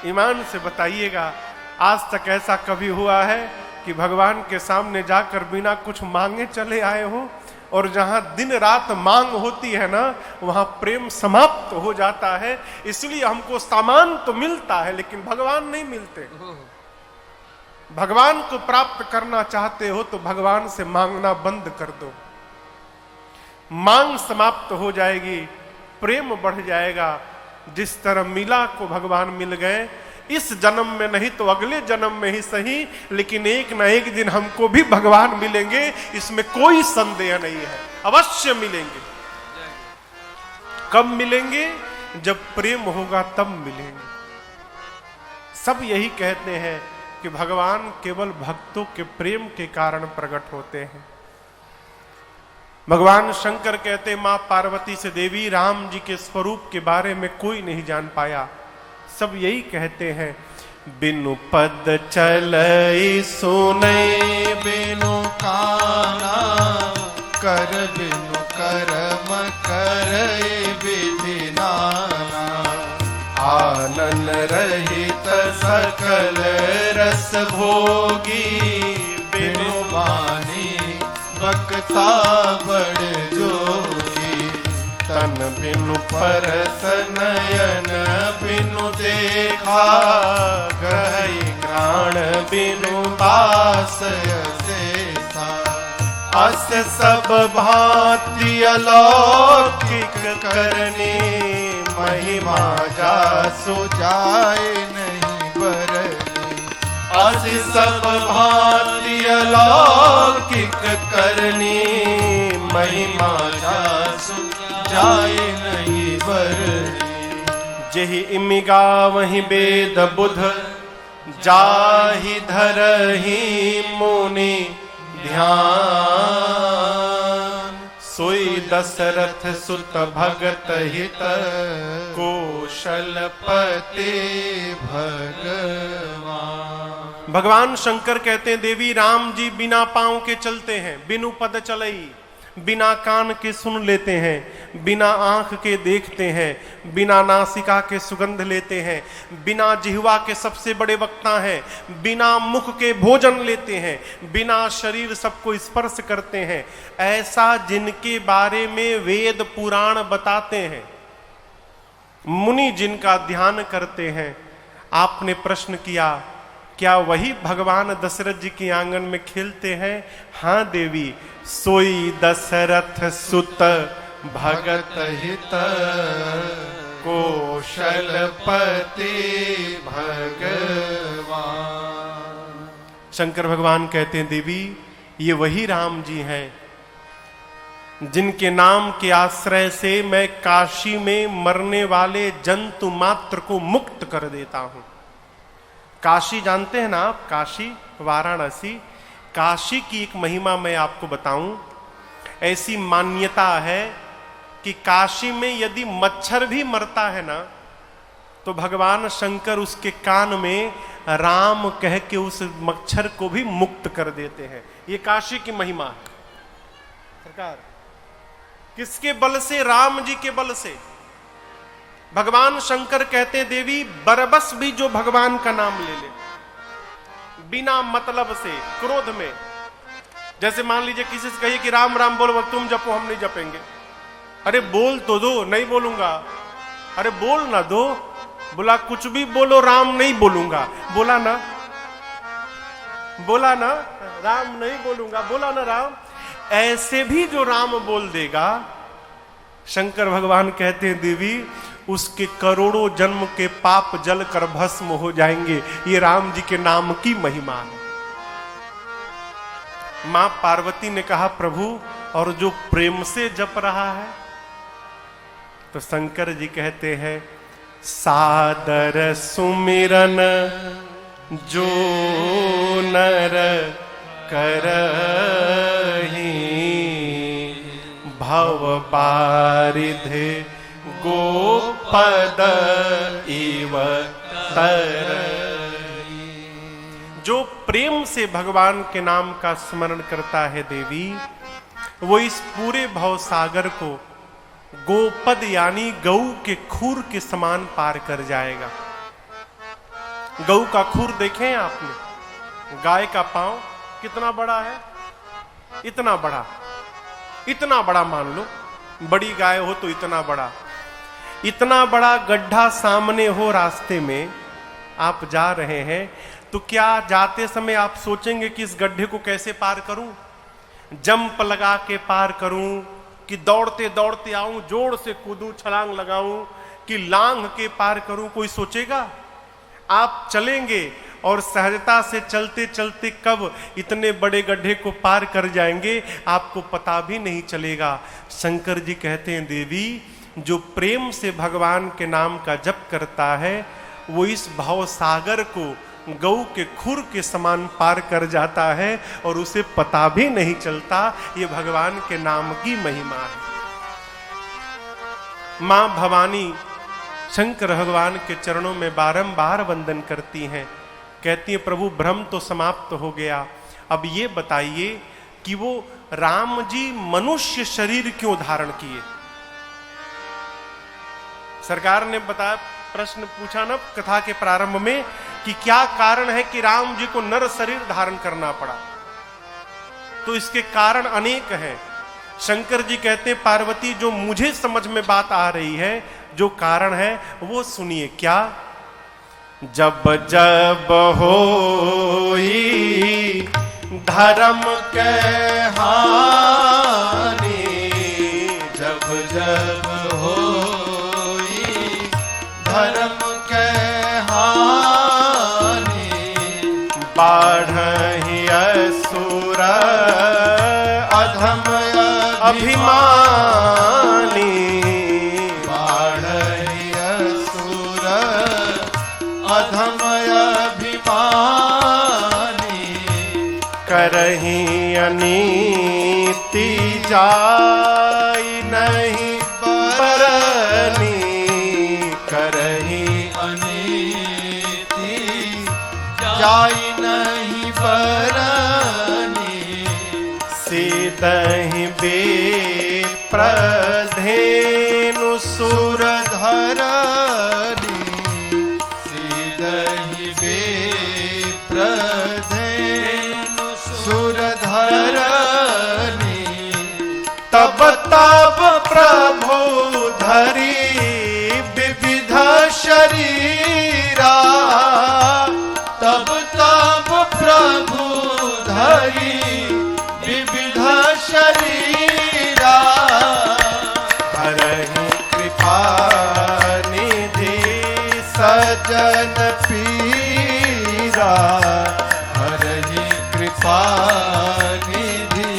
ईमान से बताइएगा, आज तक ऐसा कभी हुआ है कि भगवान के सामने जाकर बिना कुछ मांगे चले आए हो? और जहां दिन रात मांग होती है ना, वहां प्रेम समाप्त हो जाता है। इसलिए हमको सामान तो मिलता है लेकिन भगवान नहीं मिलते। भगवान को प्राप्त करना चाहते हो तो भगवान से मांगना बंद कर दो। मांग समाप्त हो जाएगी, प्रेम बढ़ जाएगा। जिस तरह मीरा को भगवान मिल गए, इस जन्म में नहीं तो अगले जन्म में ही सही, लेकिन एक ना एक दिन हमको भी भगवान मिलेंगे, इसमें कोई संदेह नहीं है। अवश्य मिलेंगे। कब मिलेंगे? जब प्रेम होगा तब मिलेंगे। सब यही कहते हैं कि भगवान केवल भक्तों के प्रेम के कारण प्रकट होते हैं। भगवान शंकर कहते, मां पार्वती से देवी राम जी के स्वरूप के बारे में कोई नहीं जान पाया। सब यही कहते हैं, बिनु पद चलई सुनई बिनु काना कर बिनु कर्म करई विधि नाना। आनन रहित सकल रस भोगी बिनु वाणी वक्ता बड़ जोगी। तन बिनु परस नयन बिनु देखा गहई प्राण बिनु पास असेसा। अस सब भांति अलौकिक करनी महिमा जासु जाए नहीं बरनी। अस सब भांति अलौकिक करनी महिमा जासु जाए नहीं बरनी। जेहि इमिगा वही वेद बुध जाहि धरहि मुनि ध्यान। सोई दशरथ सुत भगत हित कौशलपति भगवान। भगवान शंकर कहते हैं, देवी राम जी बिना पांव के चलते हैं, बिनु पद चलई, बिना कान के सुन लेते हैं, बिना आंख के देखते हैं, बिना नासिका के सुगंध लेते हैं, बिना जिह्वा के सबसे बड़े वक्ता हैं, बिना मुख के भोजन लेते हैं, बिना शरीर सबको स्पर्श करते हैं। ऐसा जिनके बारे में वेद पुराण बताते हैं, मुनि जिनका ध्यान करते हैं। आपने प्रश्न किया क्या वही भगवान दशरथ जी के आंगन में खेलते हैं? हाँ देवी, सोई दशरथ सुत भगत हित कौशलपति भगवान। शंकर भगवान कहते हैं देवी, ये वही राम जी हैं जिनके नाम के आश्रय से मैं काशी में मरने वाले जंतु मात्र को मुक्त कर देता हूं। काशी जानते हैं ना आप? काशी, वाराणसी। काशी की एक महिमा मैं आपको बताऊं। ऐसी मान्यता है कि काशी में यदि मच्छर भी मरता है ना, तो भगवान शंकर उसके कान में राम कह के उस मच्छर को भी मुक्त कर देते हैं। ये काशी की महिमा है सरकार। किसके बल से? राम जी के बल से। भगवान शंकर कहते हैं देवी, बरबस भी जो भगवान का नाम ले ले बिना मतलब से, क्रोध में, जैसे मान लीजिए किसी से कहिए कि राम राम बोलो, तुम जपो, हम नहीं जपेंगे। अरे बोल तो दो। नहीं बोलूंगा। अरे बोल ना दो। बोला कुछ भी बोलो, राम नहीं बोलूंगा। बोला ना, बोला ना राम नहीं बोलूंगा, बोला ना राम। ऐसे भी जो राम बोल देगा, शंकर भगवान कहते हैं देवी, उसके करोड़ों जन्म के पाप जल कर भस्म हो जाएंगे। ये राम जी के नाम की महिमा है। मां पार्वती ने कहा, प्रभु और जो प्रेम से जप रहा है? तो शंकर जी कहते हैं, सादर सुमिरन जो नर करहि, भव बारिधे गोपद इव तरहि। जो प्रेम से भगवान के नाम का स्मरण करता है देवी, वो इस पूरे भव सागर को गोपद यानी गऊ के खूर के समान पार कर जाएगा। गऊ का खूर देखें आपने? गाय का पांव कितना बड़ा है? इतना बड़ा, इतना बड़ा मान लो, बड़ी गाय हो तो इतना बड़ा। इतना बड़ा गड्ढा सामने हो, रास्ते में आप जा रहे हैं, तो क्या जाते समय आप सोचेंगे कि इस गड्ढे को कैसे पार करूं? जंप लगा के पार करूं कि दौड़ते दौड़ते आऊं, जोर से कूदूं, छलांग लगाऊं कि लांघ के पार करूं? कोई सोचेगा? आप चलेंगे और सहजता से चलते चलते कब इतने बड़े गड्ढे को पार कर जाएंगे, आपको पता भी नहीं चलेगा। शंकर जी कहते हैं देवी, जो प्रेम से भगवान के नाम का जप करता है, वो इस भव सागर को गऊ के खुर के समान पार कर जाता है और उसे पता भी नहीं चलता। ये भगवान के नाम की महिमा है। मां भवानी शंकर भगवान के चरणों में बारंबार वंदन करती हैं, कहती हैं, प्रभु भ्रम तो समाप्त हो गया। अब ये बताइए कि वो राम जी मनुष्य शरीर क्यों धारण किए? सरकार ने बताया, प्रश्न पूछा ना कथा के प्रारंभ में कि क्या कारण है कि राम जी को नर शरीर धारण करना पड़ा? तो इसके कारण अनेक हैं। शंकर जी कहते हैं, पार्वती जो मुझे समझ में बात आ रही है, जो कारण है वो सुनिए। क्या? जब जब होई धर्म के हानि, जब जब होई धर्म के हानि, बाढ़हि असुर अधम अभिमानी, बाढ़हि असुर अधम अभिमानी, करहि अनीति जाय नहीं बरनी, करहि अनीति जाय नहीं बरनी, सीतहि विप्रधेनु सुर धरनी, सीदहि विप्रधेनु सुर धरनी, तब तब प्रभु धरी विविध शरीरा, तब तब हरि विविध शरीरा हरहि कृपा निधि सजन पीरा हरहि कृपा निधि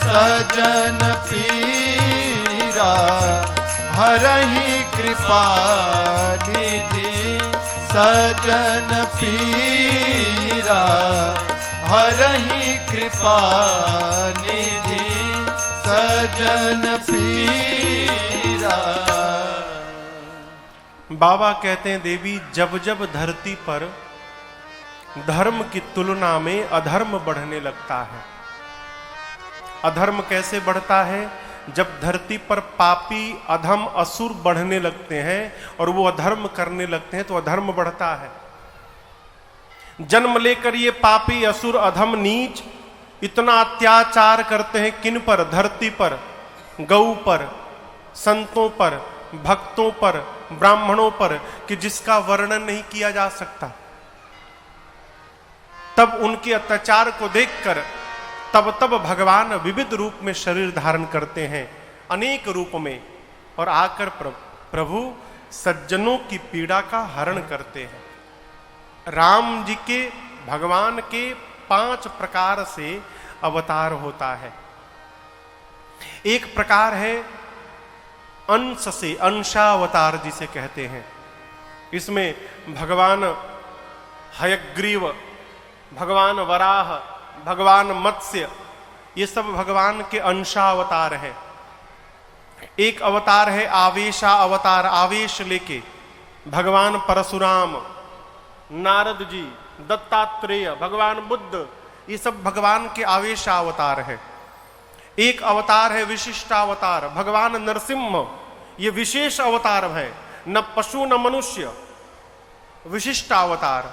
सजन पीरा हरहि कृपा निधि सजन पीरा हरहि कृपा निधि सजन पीरा। बाबा कहते हैं देवी, जब जब धरती पर धर्म की तुलना में अधर्म बढ़ने लगता है। अधर्म कैसे बढ़ता है? जब धरती पर पापी अधम असुर बढ़ने लगते हैं और वो अधर्म करने लगते हैं तो अधर्म बढ़ता है। जन्म लेकर ये पापी असुर अधम नीच इतना अत्याचार करते हैं किन पर? धरती पर, गौ पर, संतों पर, भक्तों पर, ब्राह्मणों पर, कि जिसका वर्णन नहीं किया जा सकता। तब उनके अत्याचार को देखकर तब भगवान विविध रूप में शरीर धारण करते हैं, अनेक रूप में, और आकर प्रभु सज्जनों की पीड़ा का हरण करते हैं। राम जी के, भगवान के 5 प्रकार से अवतार होता है। एक प्रकार है अंश से, अंशावतार जिसे कहते हैं। इसमें भगवान हयग्रीव, भगवान वराह, भगवान मत्स्य, ये सब भगवान के अंशावतार हैं। एक अवतार है आवेशा अवतार, आवेश लेके भगवान परशुराम, नारद जी, दत्तात्रेय, भगवान बुद्ध, ये सब भगवान के आवेशावतार हैं। एक अवतार है विशिष्टावतार, भगवान नरसिंह, ये विशेष अवतार है, न पशु न मनुष्य, विशिष्टावतार।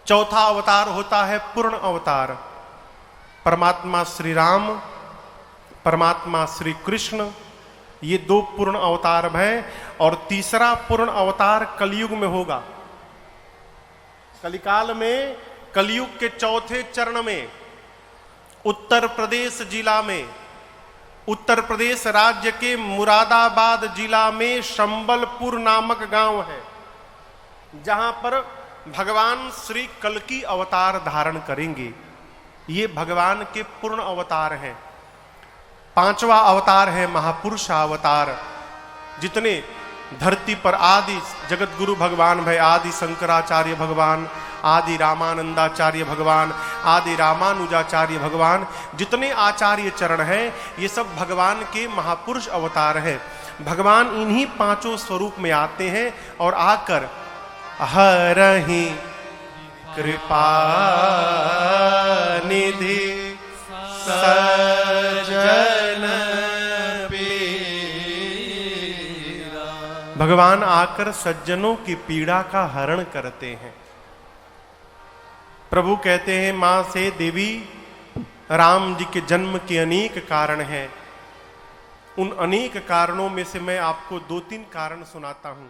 चौथा अवतार होता है पूर्ण अवतार, परमात्मा श्री राम, परमात्मा श्री कृष्ण, ये 2 पूर्ण अवतार हैं। और तीसरा पूर्ण अवतार कलयुग में होगा। कलिकाल में, कलयुग के चौथे चरण में, उत्तर प्रदेश जिला में, उत्तर प्रदेश राज्य के मुरादाबाद जिला में संबलपुर नामक गांव है, जहां पर भगवान श्री कल्कि अवतार धारण करेंगे। ये भगवान के पूर्ण अवतार हैं। 5वां अवतार है महापुरुष अवतार। जितने धरती पर आदि जगत गुरु भगवान भय, आदि शंकराचार्य भगवान, आदि रामानंदाचार्य भगवान, आदि रामानुजाचार्य भगवान, जितने आचार्य चरण हैं, ये सब भगवान के महापुरुष अवतार हैं। भगवान इन्हीं 5 स्वरूप में आते हैं और आकर हरहि कृपा निधि सजन पीरा। भगवान आकर सज्जनों की पीड़ा का हरण करते हैं। प्रभु कहते हैं मां से, देवी राम जी के जन्म के अनेक कारण हैं। उन अनेक कारणों में से मैं आपको 2-3 कारण सुनाता हूं।